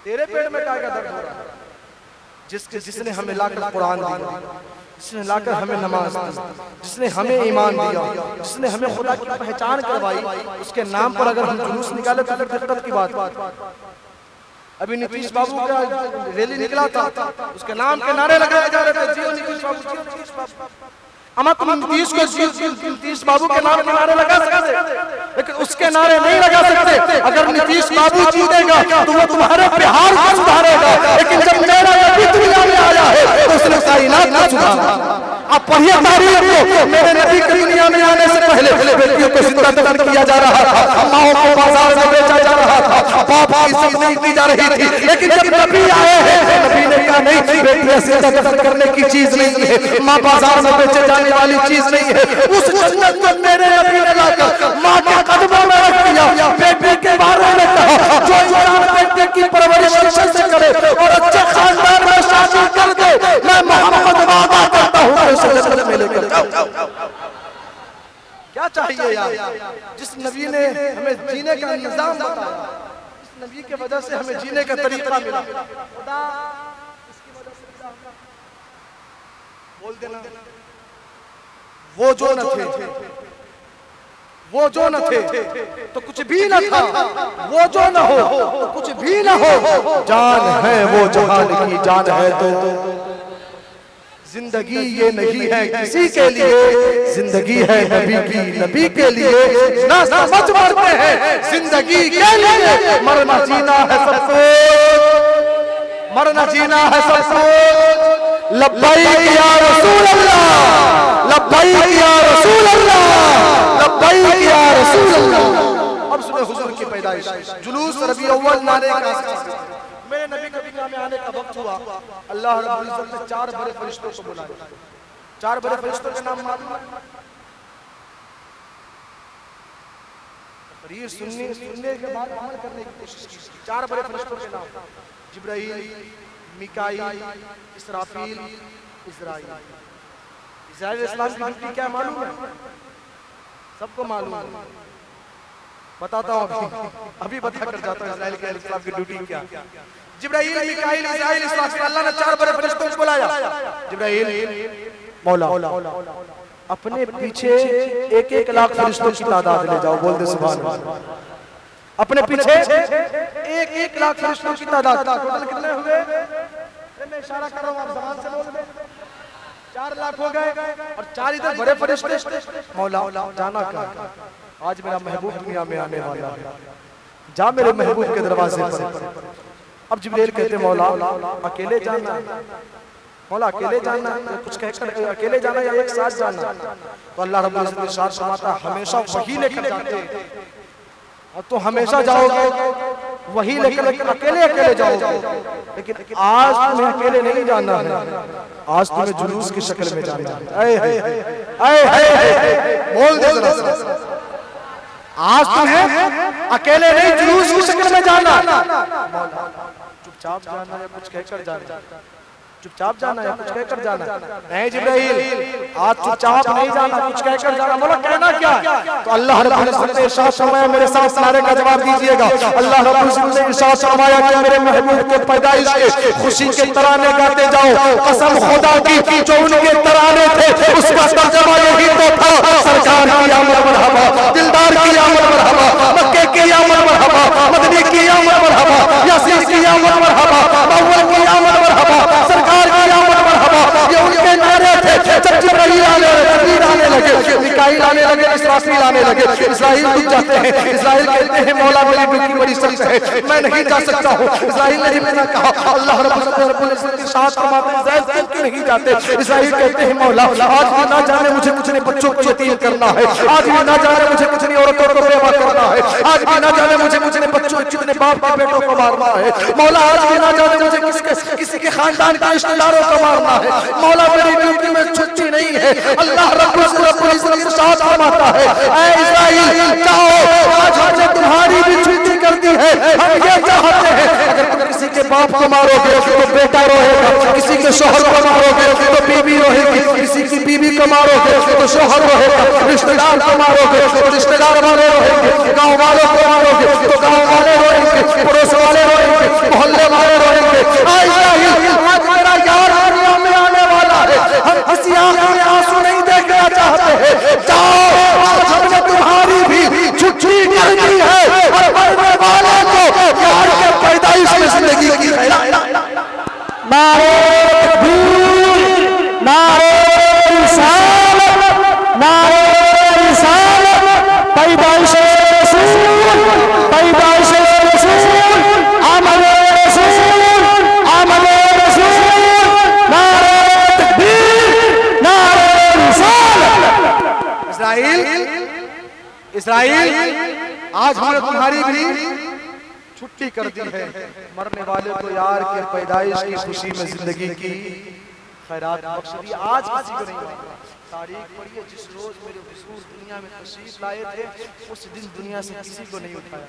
S1: तेरे पेड़ में काय का दर्द हो रहा है? जिसने हमें लाकर कुरान दिया, जिसने लाकर हमें नमाज दी, जिसने हमें ईमान दिया, जिसने हमें खुदा की पहचान करवाई, उसके नाम पर अगर हम जुलूस निकाले तो फिर दिक्कत की बात। अभी नीतीश बाबू का रैली निकला था, उसके नाम के नारे लगाए जा रहे थे, जियो नीतीश बाबू, जियो नीतीश बाबू। अमा तुम नीतीश बाबू के नाम के नारे लगा सकते, लेकिन उसके नारे नहीं लगा सकते। अगर नीतीश बाबू जीतेगा तो वो तुम्हारे बिहार को सुधारेगा, लेकिन जब मेरा नबी दुनिया में आया है तो उसने कायनात को सुधारा। आप पढ़िए तारीख को, मेरे नबी के दुनिया में आने से पहले बेटियों को जिंदा दफन किया जा रहा था, माओ को बाजार में बेचा जा रहा था, बाप की इज्जत नहीं की जा रही थी। लेकिन जब नबी आए हैं, नबी ने कहा नहीं, बेटियां जिंदा दफन करने की चीज नहीं है, माँ बाजार में बेचे जाने वाली चीज नहीं है। उस जन्नत को मेरे नबी ने लाकर माँ के कदमों में रख दिया। बेटे के बारे में कहा, जो इंसान बेटे की परवरिश अच्छे से करे और अच्छे खानदान में शादी कर दे, मैं मोहम्मद वादा करता हूँ उसे जन्नत में लेकर जाऊं। क्या चाहिए यार? जिस नबी ने हमें जीने का निजाम बताया, इस नबी के वजह से हमें जीने का तरीका मिला। खुदा इसकी वजह से बोल देना, वो जो न थे, वो जो न थे तो कुछ भी न था, वो जो न हो तो कुछ भी न हो। जान है वो जहान की जान है तो जिंदगी ये नहीं है किसी के लिए, जिंदगी है नबी की नबी के लिए। ना समझ मरते हैं जिंदगी के लिए, मरना जीना है सबको, मरना जीना है सबको। लब्बैक या रसूल अल्लाह, लब्बैक या रसूल अल्लाह, लब्बैक या रसूल अल्लाह। अब सुने हुजूर की पैदाइश, जुलूस रबी अव्वल नारे का मेरे नबी के दुनिया में आने का वक्त हुआ। अल्लाह रब्बुल इज्जत ने 4 बड़े फरिश्तों को बुलाया। 4 बड़े फरिश्तों के नाम मालूम है? तकरीर सुनने के बाद अमल करने की कोशिश की। 4 बड़े फरिश्तों के नाम, जिब्राईल, मिकाईल, इसराफील, इज़राइल। इज़राइल इस्लाम की ड्यूटी क्या मालूम है? सबको मालूम है, बताता हूँ अभी बता कर जाता हूँ इज़राइल के इस्लाम की ड्यूटी क्या। जिब्राईल, मिकाईल, इज़राइल, इसराफील, अल्लाह ने 4 बड़े फरिश्तों को बुलाया। जिब्राईल, मौला अपने पीछे 1-1 लाख फरिश्तों की तादाद ले जाओ, बोल दे सुभान अल्लाह। अपने पीछे 1-1 लाख फरिश्तों की तादाद। टोटल कितने हुए? मैं इशारा कर रहा हूँ, आप ज़बान से बोल दे। 4 लाख हो गए और 4 इधर बड़े फरिश्ते। मौला जाना क्या? आज मेरा महबूब दुनिया में आने वाला है, जा मेरे महबूब के दरवाजे पर। अब जिब्राईल कहते मौला अकेले जाना, मौला अकेले जाना, कुछ कहकर अकेले जाना या एक साथ जाना? तो अल्लाह रब्बुल इज्जत इरशाद फरमाता हमेशा वही लेकर जाते हैं, और तो हमेशा जाओगे वही लेकर, अकेले अकेले जाओगे। लेकिन आज तुम्हें अकेले नहीं जाना है, आज तुम्हें जुलूस की शक्ल में जाना है। बोल दे जरा, आज तुम्हें अकेले नहीं जुलूस की शक्ल में जाना। चुपचाप जाना या कुछ कहकर जाना? चुपचाप जाना या कुछ कहकर जाना? नहीं जिब्राईल, आज चुपचाप नहीं जाना, कुछ कहकर जाना। बोला कहना क्या? तो अल्लाह रब्बुल इज्जत ने इरशाद फरमाया, मेरे साथ नारे का जवाब दीजिएगा। अल्लाह रब्बुल इज्जत ने इरशाद फरमाया कि मेरे महबूब के पैदाइश के खुशी के तराने गाते जाओ। कसम खुदा की जो उनके तराने थे उसका तर्जुमा यही तो था, सरकार की आमद मरहबा, दिलदार की आमद मरहबा, मक्के की आमद मरहबा, मदनी की आमद मरहबा, यासीन की आमद मरहबा, अव्वल की आमद मरहबा, सरकार की आमद मरहबा। ये उनके नारे थे। जब जिब्राईल आने लगे, मिकाईल आने लगे, इसराफील आने लगे, इज़राइल रुक जाते हैं। इज़राइल कहते हैं मौला मेरी ड्यूटी बड़ी सख्त है, मैं नहीं जा सकता हूँ। इज़राइल ने मैंने कहा, अल्लाह रब्बुल इज्जत के साथ फरमाते हैं इज़राइल क्यों नहीं जाते? इज़राइल कहते हैं मौला आज भी ना जाने मुझे कुछ नहीं बच्चों को यतीम करना है, आज भी ना जाने मुझे कुछ नहीं औरतों को बेवा करना है, आज भी ना जाने मुझे कुछ नहीं बच्चों कितने बाप के बेटों को मारना है। मौला आज भी ना जाने मुझे किसी के खानदान के रिश्तेदारों को मारना है। मौला मेरी ड्यूटी में छुट्टी नहीं है। अल्लाह रब्बुल इज्जत के साथ फरमाता है, ऐ इज़राइल जाओ, आज हमने तुम्हारी भी छुट्टी कर दी है। हम ये चाहते हैं अगर तुम किसी के बाप को मारोगे तो बेटा रोएगा, किसी के शौहर को मारोगे तो बीवी रोएगी, किसी की बीवी को मारोगे तो शौहर रोएगा, रिश्तेदार को मारोगे तो रिश्तेदार वाले रोएंगे, गाँव वालों को मारोगे तो गाँव वाले रोएंगे, पड़ोस वाले रोएंगे, मोहल्ले वाले रोएंगे। आज मेरा यार दुनिया में आने वाला है, हम हंसी आंखों में आंसू नहीं देखना चाहते हैं। जाओ, आज हमने तुम्हारी भी छुट्टी कर दी है और मरने वाले को यार के पैदाइश में जिंदगी की है। नारे तकबीर, नारे रिसालत, नारे रिसालत, पैदाइश रसूल, पैदाइश रसूल, आमद रसूल, आमद रसूल, नारे तकबीर, नारे रिसालत। इज़राइल आज हमने तुम्हारी भी छुट्टी कर दी है, मरने वाले को यार के पैदाइश की खुशी में जिंदगी की खैरात बख्श दी। आज किसी को नहीं होगा। तारीख पढ़िए, जिस रोज मेरे हुजूर दुनिया में तशरीफ लाए थे उस दिन दुनिया से किसी को नहीं उठाया।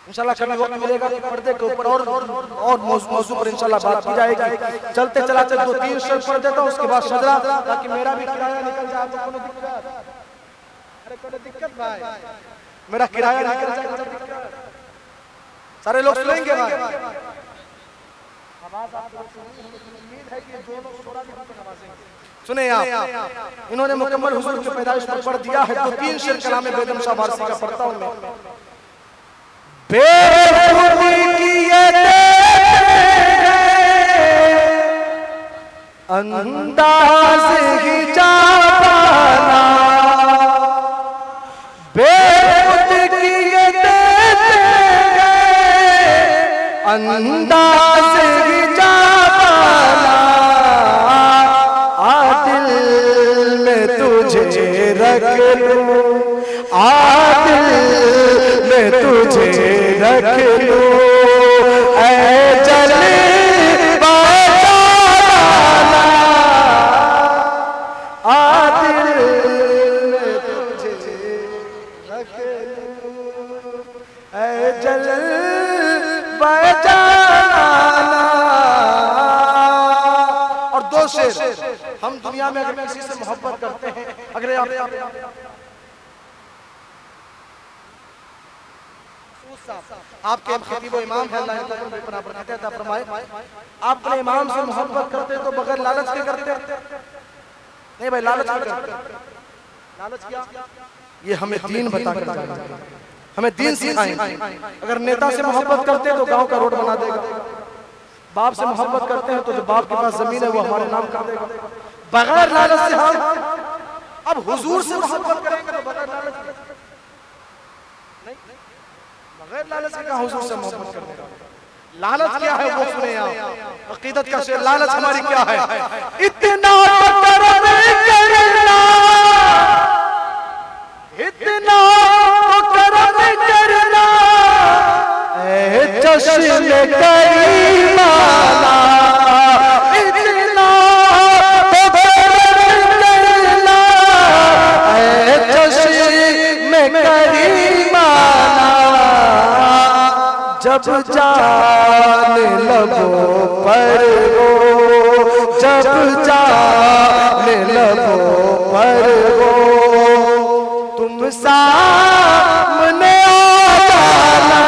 S1: इंशाल्लाह कभी वक्त मिलेगा तो पर्दे के ऊपर और मौजू पर इंशाल्लाह बात की जाएगी। चलते चलाते 2-3 शेर पढ़ देता हूँ, उसके बाद सदरा, ताकि मेरा भी किराया निकल जाए। तो कोनो दिक्कत? अरे कोनो दिक्कत भाई, मेरा किराया निकल जाए। सारे लोग सुनेंगे भाई, आवाज आप लोग सुनेंगे, उम्मीद है कि जो लोग थोड़ा भी नवाजेंगे। सुने आप, इन्होंने मुकम्मल हुजूर की पैदाइश पर पढ़ दिया है। 2-3 शेर कलाम बेगम शाह वारसी का पढ़ता हूं मैं। बेखुदी की ये अंदाज ही जाना, बेखुदी की ये अंदाज ही जाना, आदिल में तुझे रख लूं, आदिल में तुझे रख लूं, ऐ जले बाजाना, आदिल में तुझे रख लूं, ऐ जले बाजाना। और 2 शेर, हम दुनिया में अगर किसी से मोहब्बत करते हैं, अगर आपके खतीब इमाम है, अल्लाह इनका फरमाए, आप अपने इमाम से मोहब्बत करते तो बगैर लालच के करते? नहीं भाई, लालच क्या करते? लालच क्या? ये हमें दीन बता कर जाएगा, हमें दीन सिखाएंगे। अगर नेता से मोहब्बत करते हैं तो गांव का रोड बना देगा, बाप से मोहब्बत करते हैं तो जो बाप के पास जमीन है वो हमारे नाम कर देगा, बगैर लालच से। हम अब हुजूर से मोहब्बत करेंगे तो बगैर लालच नहीं, बगैर लालच के हुजूर से मोहब्बत करेंगे। लालच क्या है वो सुने आप, अकीदत का शेर। लालच हमारी क्या है? इतना करम करना, इतना करम करना, ऐ चश्मे करीमाना, इतना करम करना, ऐ चश्मे करीमाना, जब जान लबों पर हो, जब जान लबों पर हो, तुम सामने आ जाना,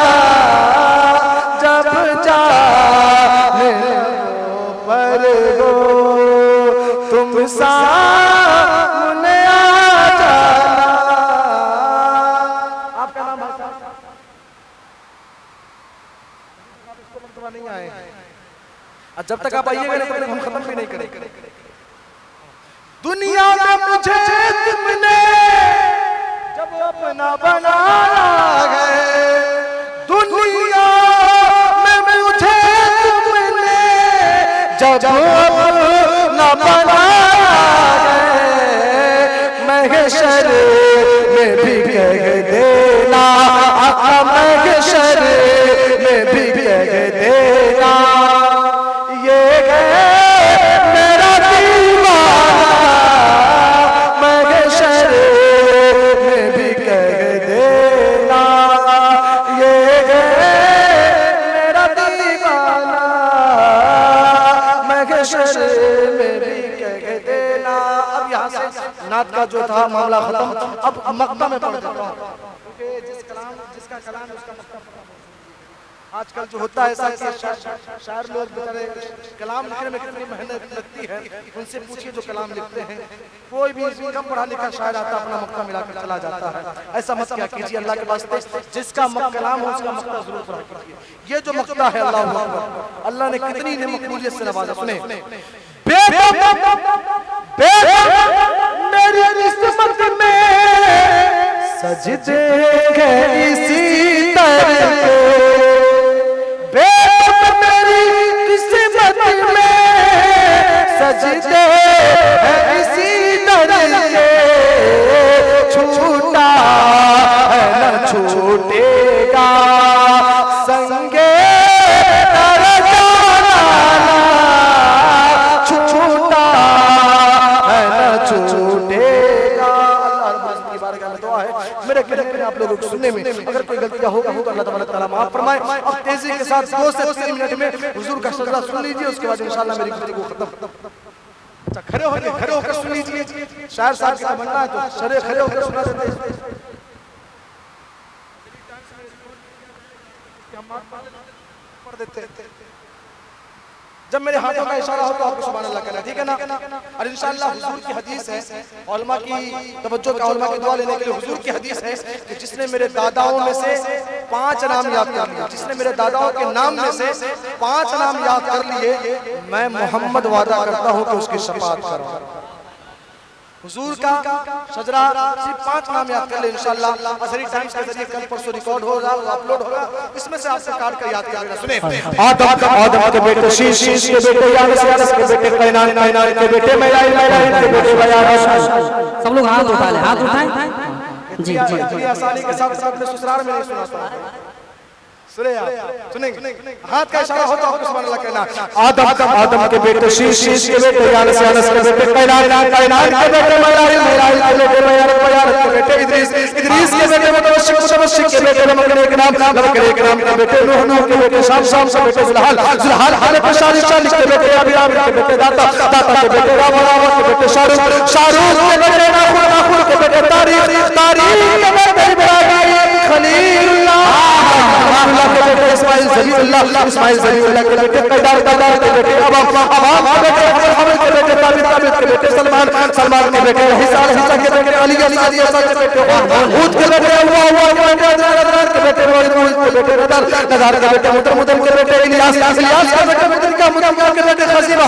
S1: जब जान लबों पर हो, तुम सामने आ जाना। आपका नाम नहीं आए, जब तक आप आइएगा तब तक हम खत्म भी नहीं करेंगे। दुनिया में मुझे तुमने जब अपना बनाया है, दुनिया में मुझे तुमने जब अपना बनाया है, महशर में भी कह देना, महशर में भी कह देना, ये मेरा दीवाना, महशर में भी कह देना, ये मेरा दीवाना, महशर में भी कह देना। अब यहाँ से नात का जो था मामला खत्म, अब मक्ता में पढ़ देता हूँ, क्योंकि जिसका कलाम उसका मक्ता। आजकल जो होता है ऐसा कि शायर लोग बेचारे कलाम लिखने में कितनी मेहनत लगती है, उनसे पूछिए जो कलाम लिखते हैं। कोई भी कम पढ़ा लिखा शायर आता अपना मक्ता मिलाकर चला जाता है, ऐसा मत क्या कीजिए। अल्लाह के वास्ते जिसका कलाम हो उसका मक्ता जरूर पढ़ा कीजिए। ये जो मक्ता है, अल्लाह अल्लाह ने कितनी ने मकबूलियत से नवाजा। सुने, मेरी किस्मत में सजदे हैं इसी तरह, मेरी किस्मत में सजदे हैं इसी तरह के, छूटा है न छूटेगा संगे जाना, छूटा है न छूटेगा। अल्लाह की बारगाह में दुआ है मेरे आप लोगों को सुनने में, अगर कोई गलतियां होगी तो अल्लाह तआला फरमाए। अब तेजी के साथ 2 से 3 मिनट में हुजूर का सजदा सुन लीजिए, उसके बाद इंशाल्लाह मेरी गुफ्तगू खत्म। अच्छा खड़े होकर सुन लीजिए, शायर साहब की तमन्ना है तो खड़े होकर सुना देते हैं। जब मेरे हाथों का इशारा हो तो आपको सुभान अल्लाह कहना, ठीक है ना। और इंशाअल्लाह हुजूर की हदीस है, उलमा की तवज्जो का, उलमा की दुआ लेने के लिए हुजूर की हदीस है कि जिसने मेरे दादाओं में से 5 नाम याद कर लिए, जिसने मेरे दादाओं के नाम में से 5 नाम याद कर लिए, मैं मोहम्मद वादा करता हूं कि उसकी शफाअत करूंगा। हुजूर का सजरा सिर्फ 5 नाम याद कर ले इंशाअल्लाह। अज़हरी टाइम्स के जरिए कल परसों रिकॉर्ड होगा, अपलोड होगा, इसमें से आपसे काट कर याद करेगा। सुने, आदम के बेटे, शीश के बेटे, यानस के बेटे, कैनान के बेटे, मैलाइल के बेटे,
S2: सब लोग हाथ उठा ले, हाथ उठाएं। जी जी
S1: जी आसानी के साथ अपने ससुराल में नहीं सुना था। सुनेंगे, हाथ का इशारा हो तो आपको सुभान अल्लाह कहना। आदम के बेटे, शीश के बेटे, यानस के बेटे, कैनान के बेटे, मैलाइल के बेटे, के बेटे, इदरीस के बेटे, मुतवश्शिक के बेटे, नमक के नाम के बेटे, नूह के बेटे, शाम के बेटे, जुलहाल के बेटे, अबिराम के बेटे, दाता के बेटे, रावा के बेटे, शारूक के बेटे, नाखुर के बेटे, तारीख के बेटे, इब्राहीम खलीलुल्लाह के बेटे, इस्माइल ज़बीहुल्लाह के बेटे, कैदार के बेटे, अवाम के बेटे, हमल के बेटे, ताबित के बेटे, सलमान के बेटे, हिसा के बेटे, अली के बेटे, हूद के बेटे, अल्लाह के बेटे, अदनान के बेटे, मौजूद के बेटे, नज़ार के बेटे, मुदम के बेटे, इलियास के बेटे, मुदम के बेटे, खसीमा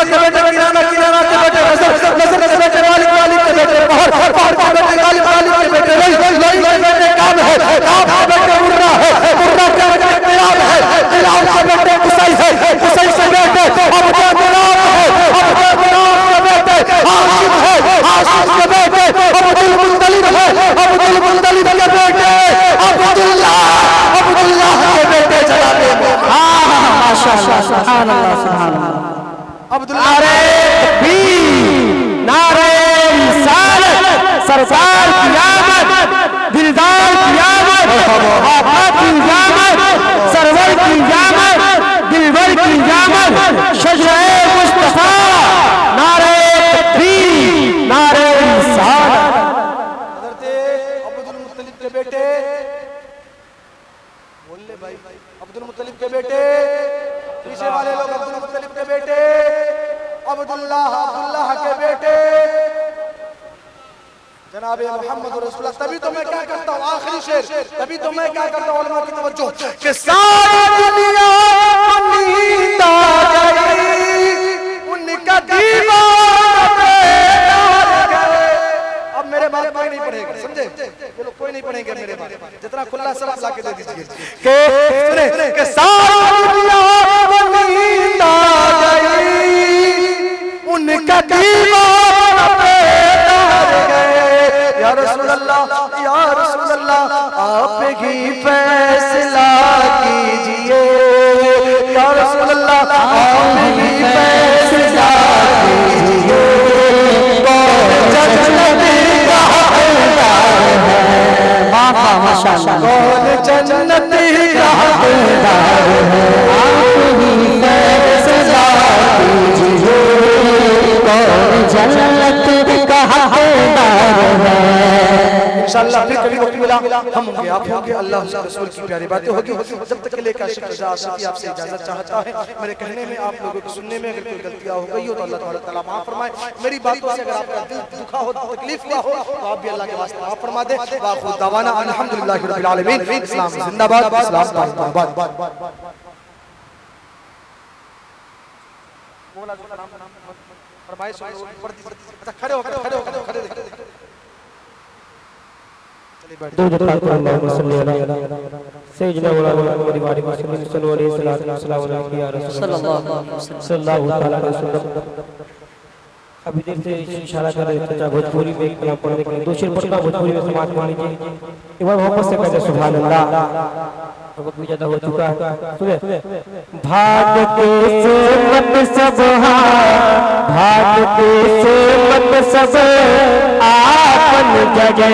S1: के बेटे, किनाना के बेटे, नज़र के बेटे, वालिद के बेटे, पहर के बेटे, गालिब के बेटे, लई के बेटे, काम के बेटे, मुर्रा के बेटे, किलाब के बेटे, कुसै के बेटे, अब्दुल के बेटे, हाशिम के बेटे, अब्दुल मुत्तलिब के बेटे, अब्दुल्लाह के बेटे, जनाबे
S2: माशाअल्लाह, सुभान अल्लाह।
S1: अब्दुल्लाह
S2: नारे रिसालत, सरकार क़यामत, दिलदार क़यामत, आफात क़यामत, सरवर क़यामत, दिलवर क़यामत, शजरे मुस्तफा, नारे तकबीर, नारे रिसालत।
S1: हज़रत अब्दुल मुत्तलिब के बेटे, बोल ले भाई, अब्दुल मुत्तलिब के बेटे, पीछे वाले लोग अब्दुल मुत्तलिब के बेटे, अब्दुल्लाह के बेटे, जनाबे मोहम्मद रसूलुल्लाह। तभी तो मैं क्या करता हूँ, आखिरी शेर, तभी तो मैं क्या करता हूँ, उलमा की तवज्जो कि सारी दुनिया नींद आ गई, उनका दीवाना गए। अब मेरे बात कोई नहीं पढ़ेगा, समझे? ये लोग कोई नहीं पढ़ेंगे मेरे बात, जितना खुला सलाम ला के दे दीजिए कि सुने कि सारी दुनिया नींद आ गई, उनका दीवाना गए। या रसूल अल्लाह, आप ही फैसला कीजिए, या रसूल अल्लाह, आप ही फैसला कीजिए, कौन जन्नत का हकदार है,
S2: माशाअल्लाह,
S1: कौन जन्नत का हकदार है,
S2: आप ही फैसला कीजिए, कौन जन्नत का हकदार है।
S1: इंशाअल्लाह फिर कभी वक्त मिला हम होंगे, आप होंगे, अल्लाह रसूल की प्यारी बातें होगी। जब तक के लिए का शुक्र आशिकी आपसे इजाजत चाहता है। मेरे कहने में, आप लोगों को सुनने में अगर कोई गलतियां हो गई हो तो अल्लाह ताला माफ फरमाए। मेरी बातों से अगर आपका दिल दुखा हो, तकलीफ हुआ हो, तो आप भी अल्लाह के वास्ते माफ फरमा दे। वाखिर दावाना अल्हम्दुलिल्लाहि रब्बिल आलमीन। इस्लाम जिंदाबाद, इस्लाम जिंदाबाद। फरमाइश अच्छा खड़े होकर
S3: दो जगह पर अल्लाह सल्लल्लाहु अलैहि सैयदना मौलाना परिवार मुस्लिम सल्लल्लाहु अलैहि वसल्लम या रसूल सल्लल्लाहु अलैहि वसल्लम। अभी देर से इशारा कर रहे थे भोजपुरी में कलाम पढ़ने के लिए, दो शेर पढ़ना भोजपुरी में समाज मान लीजिए, एक बार मोहब्बत से कहते सुभान अल्लाह। वक्त भी ज्यादा हो चुका है। सुने भाग के से मत सब भाग के से मत सब आपन जगह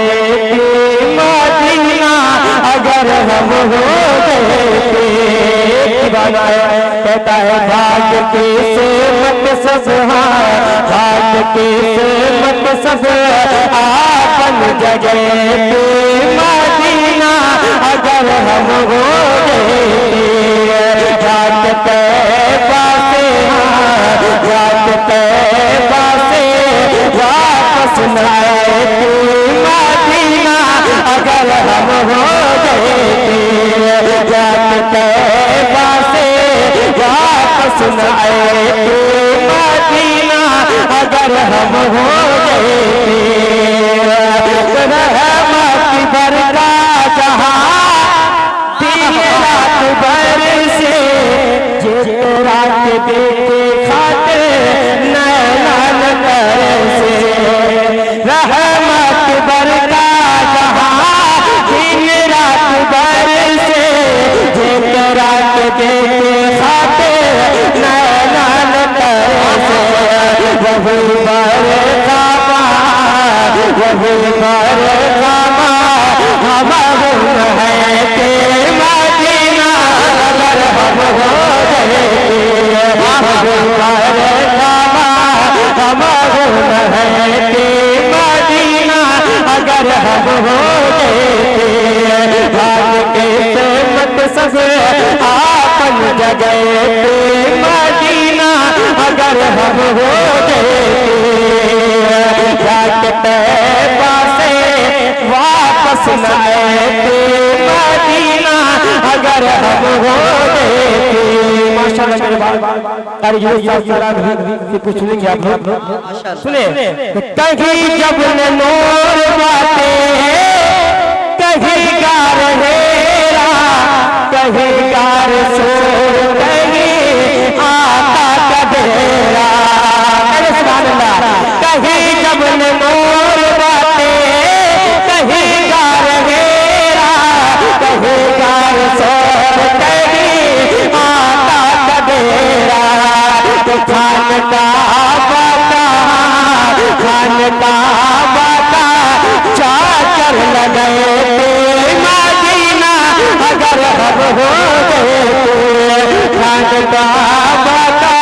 S3: मदीना अगर हम हो गए दीवाना कहता है भाग के से मत सब भाग के से मत सब आपन जगह मदीना अगर हम हो गए जात तैबा से वापस न आए मदीना अगर हम हो गए जात तैबा से वापस न आए मदीना अगर हम हो गए रहमत बरका जहां रात भर से जे रात देखे खाते नैन से रहमत बरका जहां दिन रात भर से जे रात देखे खाते नैन से वही बरका वही बरका हमारे है के मदीना अगर हम हो गए हमारे है के मदीना अगर हम हो गए भाग के मत सब आपन जगह मदीना अगर हम हो गए जात तैबा से वापस न आए मदीना अगर हम हो गए माशाअल्लाह मेरे बाल कुछ सुनेंगे आप लोग सुने कहीं जब नूर बाते कहीं गार हेरा कहीं गार सोर कहीं आका का डेरा कहीं जब नूर बाते कहीं गार हेरा कहीं गार सोर कहीं आका का डेरा तो खान का बाता चाकर लगे मदीना अगर हम हो गए खान का बाता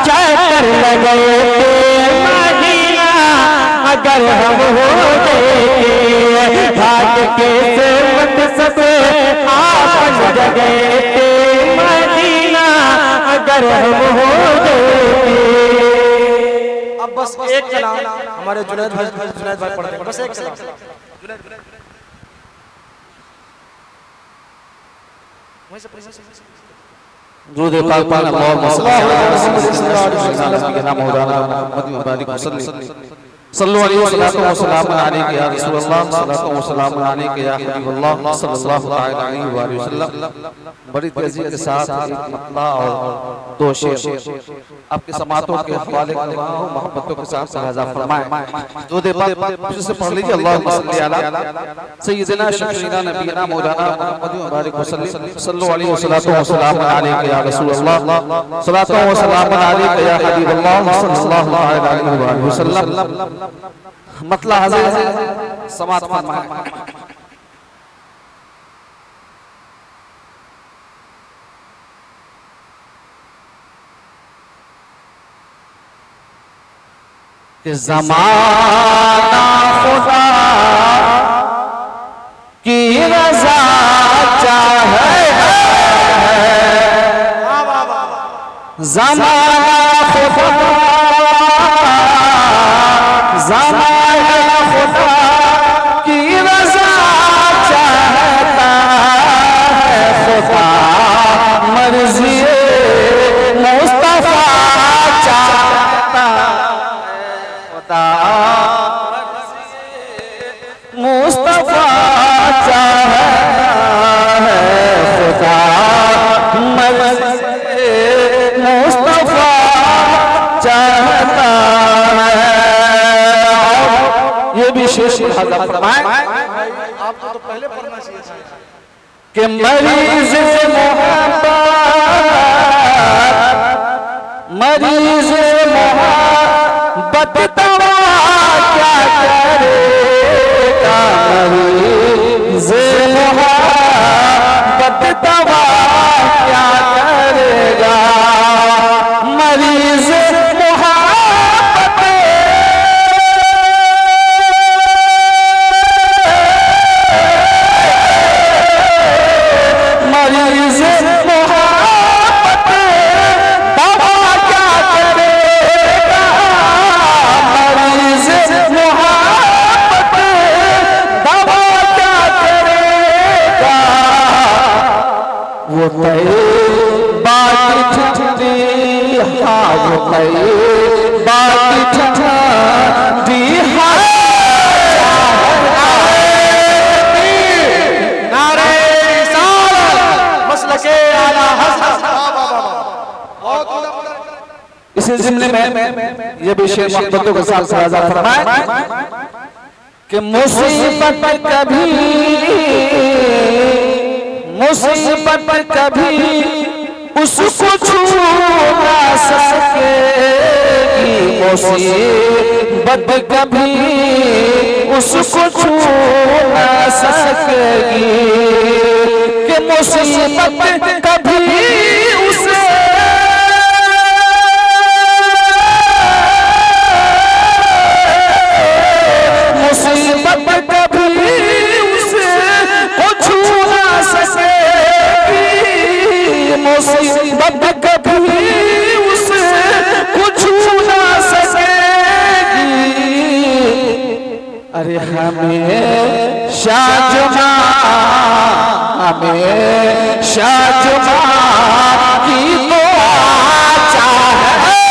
S3: चाकर लगे मदीना अगर हम हो गए भाग के मत सब आपन जगह मदीना अगर हम हो गए।
S1: अब बस एक कलाम हमारे जुनैद भाई पढ़ते हैं, बस एक कलाम वहीं से
S2: दुरूद पाक पाक अल्लाहुम्मा सल्ली अला सय्यिदिना मौलाना मुहम्मद व बारिक वसल्लम सल्लल्लाहु अलैहि वसल्लम अलैहि या रसूलल्लाह सल्लल्लाहु वसल्लम अलैहि या हबीबल्लाह सल्लल्लाहु अलैहि वसल्लम। बड़ी तेजी के साथ मतला और दो शेर आपके समातों के हवाले मोहब्बतों के साथ सहाजा फरमाएं। दुरूद पाक से पढ़ लीजिए अल्लाहुम्मा सल्ली अला सय्यिदिना शफीना नबीना मौलाना मुहम्मद व बारिक वसल्लम सल्लल्लाहु अलैहि वसल्लम अलैहि या रसूलल्लाह सल्लल्लाहु वसल्लम अलैहि या हबीबल्लाह सल्लल्लाहु अलैहि वसल्लम। मतला हाजिर समात फरमाएं। कि ज़माना खुदा की रज़ा चाहे ज़माना खुदा की रज़ा चाहता है खुदा मर्ज़ी मुस्तफ़ा चाहता खुदा मुस्तफ़ा चाहता है खुदा मर्ज़ी मुस्तफ़ा चाहता है कि मरीज मरीज मोहब्बत दवा क्या करेगा, मरीज मोहब्बत दवा क्या करेगा, मरीज मोहब्बत मरीज मोहब्बत दवा क्या करेगा, मरीज मोहब्बत दवा क्या करेगा, वो बात ठंडी, हाँ वो बात ठंडी,
S1: नारे रिसालत मसलके आला हज़रत।
S2: इसी ज़िम्ने में ये भी शेर मोहब्बतों के साथ साझा फरमाए कि मुसीबत कभी उसको छू ना सकेगी, मुसीबत कभी उसको छू ना सकेगी, कि मुसीबत कभी उसे मुसीबत कभी उसे छू ना सकेगी, मुसीबत कभी उसे छू ना सकेगी। अरे हमें शाहजहां की तो चाहे,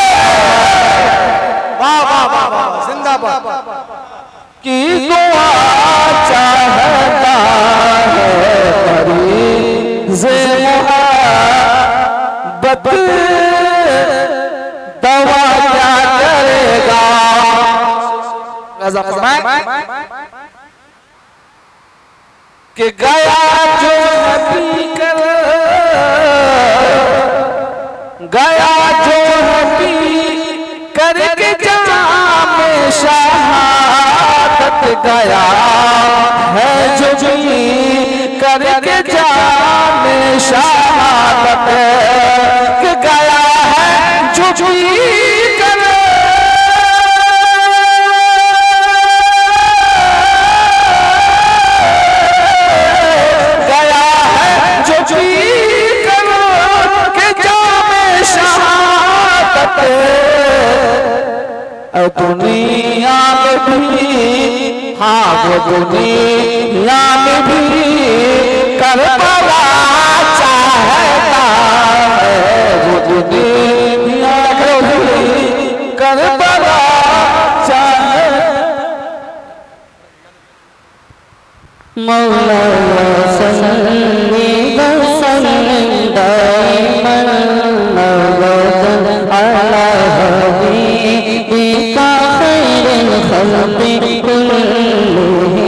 S1: वाह वाह वाह वाह, जिंदाबाद
S2: की दुआ चाहता है, मरीज़ मोहब्बत दवा क्या करेगा। कि गया जो नबी कर, गया जो नबी करके जामे शहादत, गया है जो भी करके जामे शहादत, कि गया है जो भी कर गया है जो भी कर के जामे शहादत, दुनिया में भी, हाँ वो दुनिया में भी करबला चाहता है, वो दुनिया में भी करबला चाहता।
S3: मौला सल्ली व सल्लिम दाइमन अबदन अला हबीबिका खैरिल खल्क़ि कुल्लिहिम।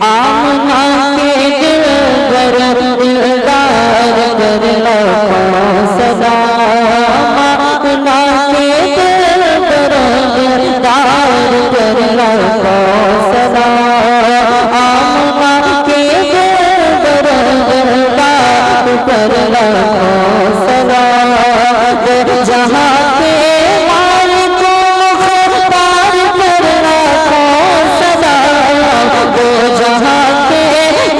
S3: आमना के दिलबर दिलदार करला सलाम, आमना के दिलबर दिलदार करला सलाम, आमना के दिलबर दिलदार करला सलाम, जहाँ के मालिक मुख्तार करला सलाम, वो जहाँ के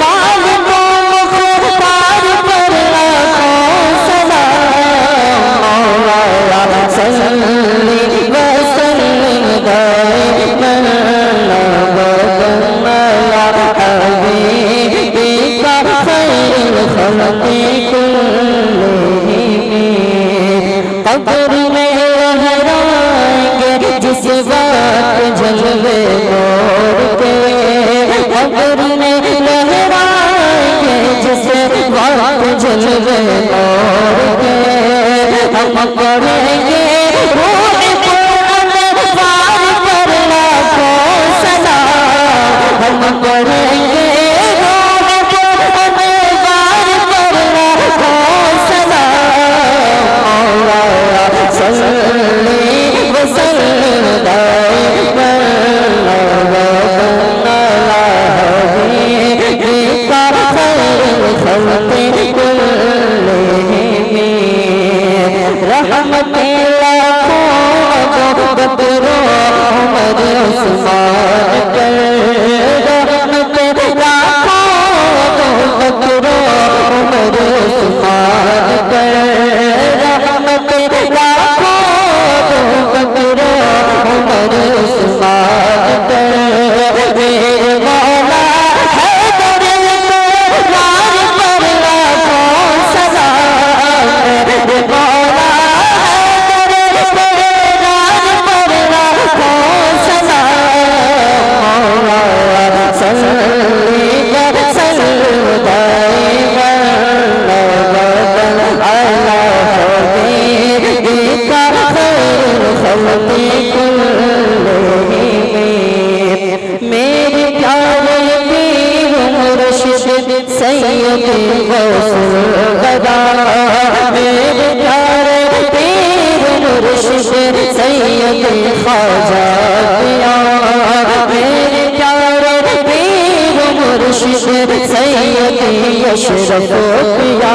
S3: मालिक मुख्तार करला सलाम। मौला सल्ली व सल्लिम दाइमन अबदन अला हबीबिका खैरिल खल्क़ि कुल्लिहिम। कब्र में लहराएंगे जिस वक्त जलवे नूर के, कब्र में लहराएंगे जिस वक्त जलवे नूर के, हम पढ़ेंगे रूह कुरान पार कर लाखों सलाम, हम पढ़ेंगे रूह कुरान
S4: रहमते लाखों अबू बकर उमर उस्मान कर रहमते लाखों अबू बकर उमर उस्मान कर रहमते लाखों अबू बकर उमर उस्मान कर मेरे मौला मेरे प्यारे पीर मुर्शिद सैयद गौसुल गदा मेरे प्यारे पीर मुर्शिद सैयद ख्वाजा पिया मेरे प्यारे पीर मुर्शिद सैयद अशरफ पिया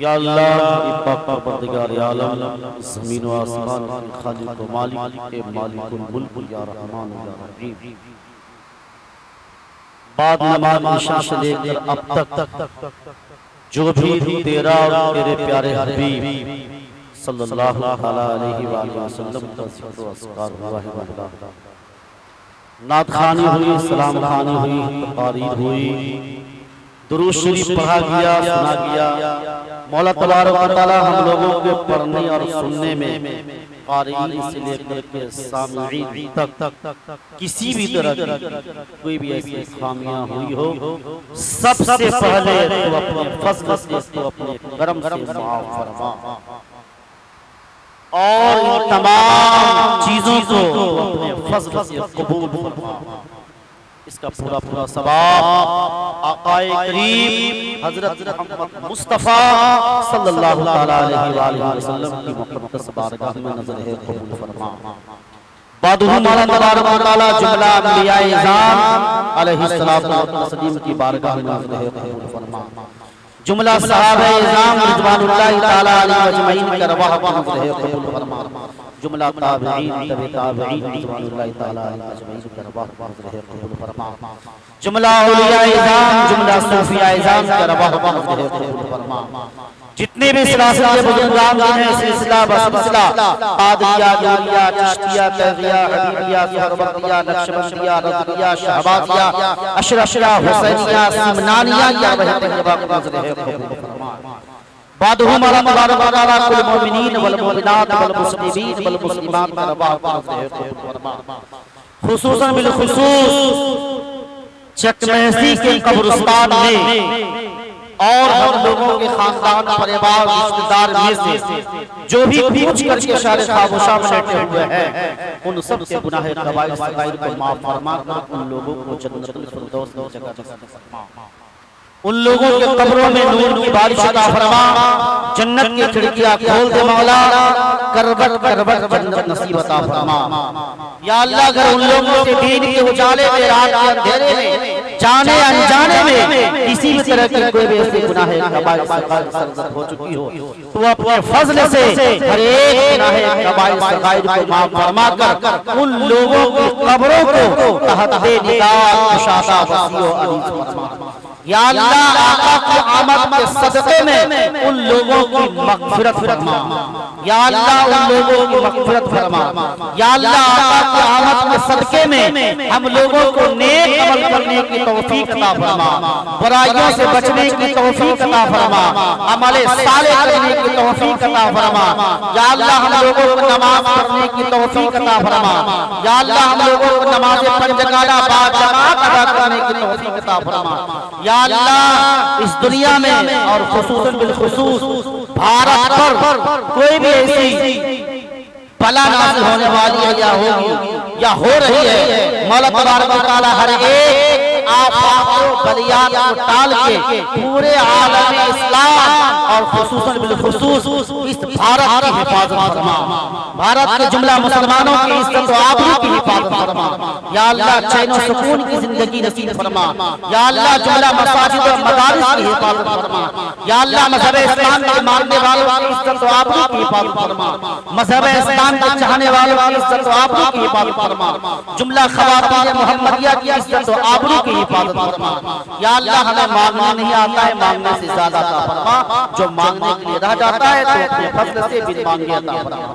S5: या अल्लाह पाक परवरदिगार आलम ज़मीन व आसमान के खालिक व मालिक के मालिकुल मुल्क या रहमान या रहीम बाद नमाज इशा से लेकर अब तक जो भी तेरा और तेरे प्यारे हबीब सल्लल्लाहु अलैहि वसल्लम का ज़िक्र व अस्कार हुआ है नात खानी हुई सलाम खानी हुई तकारीर हुई दुरूद शरीफ पढ़ा गया सुना गया मौला तबारक व तआला हम लोगों के पढ़ने और सुनने में क़ारीन से लेकर के सामीईन तक किसी भी तरह की कोई भी ऐसी खामियां हुई हो सबसे पहले तो अपने फज़ल से तो अपने करम से माफ़ फरमा और इन तमाम चीजों को अपने फज़ल से कबूल फरमा इसका पूरा पूरा सवाब आक़ाए करीम हज़रत मोहम्मद मुस्तफ़ा सल्लल्लाहु अलैहि वसल्लम की मुक़द्दस बारगाह में नज़र है कबूल फरमा बादुहु मौला तबारक व तआला जुमला अंबियाए इज़ाम अलैहिस्सलातु व तस्लीम की बारगाह में नज़र है कबूल फरमा जुमला सहाबा इज़ाम रिज़वानुल्लाहि तआला अलैहिम अजमईन की अरवाह को नज़र है कबूल फरमा जुमला ताबईन तबे ताबईन रिज़वानुल्लाहि तआला अलैहिम अजमईन की अरवाह को नज़र है कबूल फरमा जुमला औलिया इज़ाम जुमला सूफिया इज़ाम की अरवाह को नज़र है कबूल फरमा जितने भी सिलसिले के बुजुर्गान हैं, सिलसिला बसिलसिला कादरिया, नूरिया, चिश्तिया, तैरिया, हबीबिया, सुहरवर्दिया, नक्शबंदिया, रज़विया, शहबाजिया, अशरफिया, हुसैनिया, सिमनानिया या वह तैयबा को नजर है बादहुम अला तबारक कुल मोमिनीन वल मोमिनात वल मुस्लिमीन वल मुस्लिमात रबा खुसूसन बिल खुसूस चकमहसी के कब्रिस्तान में और हम लोगों के खानदान परिवार रिश्तेदार में से जो भी पूछ करके शारे खामोशा में बैठे हुए हैं उन सब के गुनाह कबाइर सगाइर को माफ फरमा उन लोगों को जन्नतुल फिरदौस की जगह फरमा उन लोगों के कब्रों में नूर की बारिश अता फरमा जन्नत की खिड़कियां खोल दे मौला करबत करबत जन्नत नसीब अता फरमा या अल्लाह अगर उन लोगों से दीन के उजाले में रात के अंधेरे में जाने अनजाने में किसी भी तरह की कोई भी ऐसी गुनाह कबाइर सगाइर सरजद हो चुकी हो तो अपने फजल से हर एक गुनाह कबाइर सगाइर को माफ फरमा कर उन लोगों की कब्रों को तहत निगाह कुशादा वसीओ अनीस फरमा या अल्लाह आका की आमद के सदक़े में उन लोगों की मग़फ़िरत फरमा या अल्लाह उन लोगों की मग़फ़िरत फरमा या अल्लाह आका की आमद के सदक़े में हम लोगों को नेक अमल करने की तौफ़ीक़ अता फरमा बुराइयों से बचने की तौफ़ीक़ अता फरमा अमल सालेह करने की तौफ़ीक़ अता फरमा या अल्लाह हम लोगों को नमाज पढ़ने की तौफ़ीक़ अता फरमा या अल्लाह हम लोगों को नमाज़ पंजगाना बाजमात अदा करने की तौफ़ीक़ अता फरमा या अल्लाह इस दुनिया में और खुसूसन बिलखुसूस भारत पर कोई भी ऐसी बला नाज़िल होने वाली है या होगी या हो रही है मौला तबारक व तआला हर एक आफत को बलियात को टाल के पूरे आलम इस्लाम और खुसूसन बिलखुसूस इस भारत की हिफाजत फरमा भारत के जुमला मुसलमानों की इज्जत व आबरू की हिफाजत फरमा या अल्लाह चैन व सुकून की जिंदगी नसीब फरमा या अल्लाह जुमला मसाजिद व मदारिस की हिफाजत फरमा या अल्लाह मज़हब इस्लाम के मानने वालों की इज्जत व आबरू की हिफाजत फरमा मज़हब इस्लाम के चाहने वालों की इज्जत व आबरू की हिफाजत फरमा जुमला ख़वातीन मुहम्मदिया की इज्जत व आबरू की हिफाजत फरमा या अल्लाह हमें मांगने नहीं आता है मांगने से ज्यादा अता फरमा जो मांगने के लिए रह जाता है तो अपने फजल से बिन मांगे अता फरमा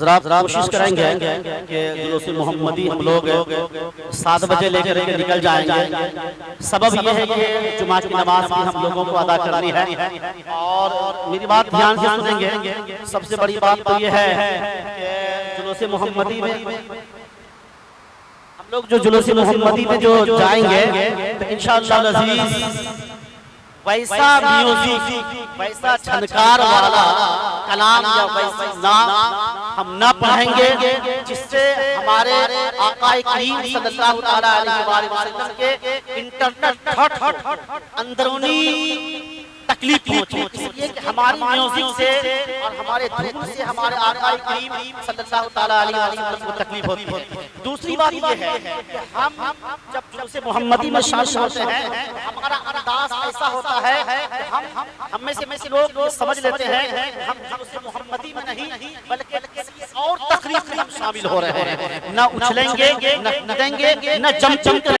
S5: ज़रा कोशिश करेंगे कि जुलूस मोहम्मदी हम लोग 7 बजे लेकर के निकल जाएंगे सबब यह है कि जुमा की नमाज भी हम लोगों को अदा करनी है और मेरी बात ध्यान से सुनेंगे सबसे बड़ी बात तो यह है कि जुलूस मोहम्मदी में हम लोग जो जुलूस मोहम्मदी में जो जाएंगे तो इंशाअल्लाह अज़ीज़ वैसा म्यूजिक वैसा छनकार वाला कलाम या वैसा नाम हम न पढ़ेंगे जिससे हमारे आकाए करीम सल्लल्लाहु तआला अलैहि वसल्लम के इंटरनल अंदरूनी तकलीफ पहुंचे इसलिए कि हमारी म्यूजिक से और हमारे धुन से हमारे आका करीम सल्लल्लाहु तआला अलैहि वसल्लम को तकलीफ होती है। दूसरी बात ये है कि हम जब जुलूस मोहम्मदी में शामिल होते हैं हमारा अंदाज ऐसा होता है कि हम में से लोग समझ लेते हैं हम जुलूस मोहम्मदी में नहीं बल्कि किसी और तकरीब में हम शामिल हो रहे हैं। न उछलेंगे न कूदेंगे न जम कर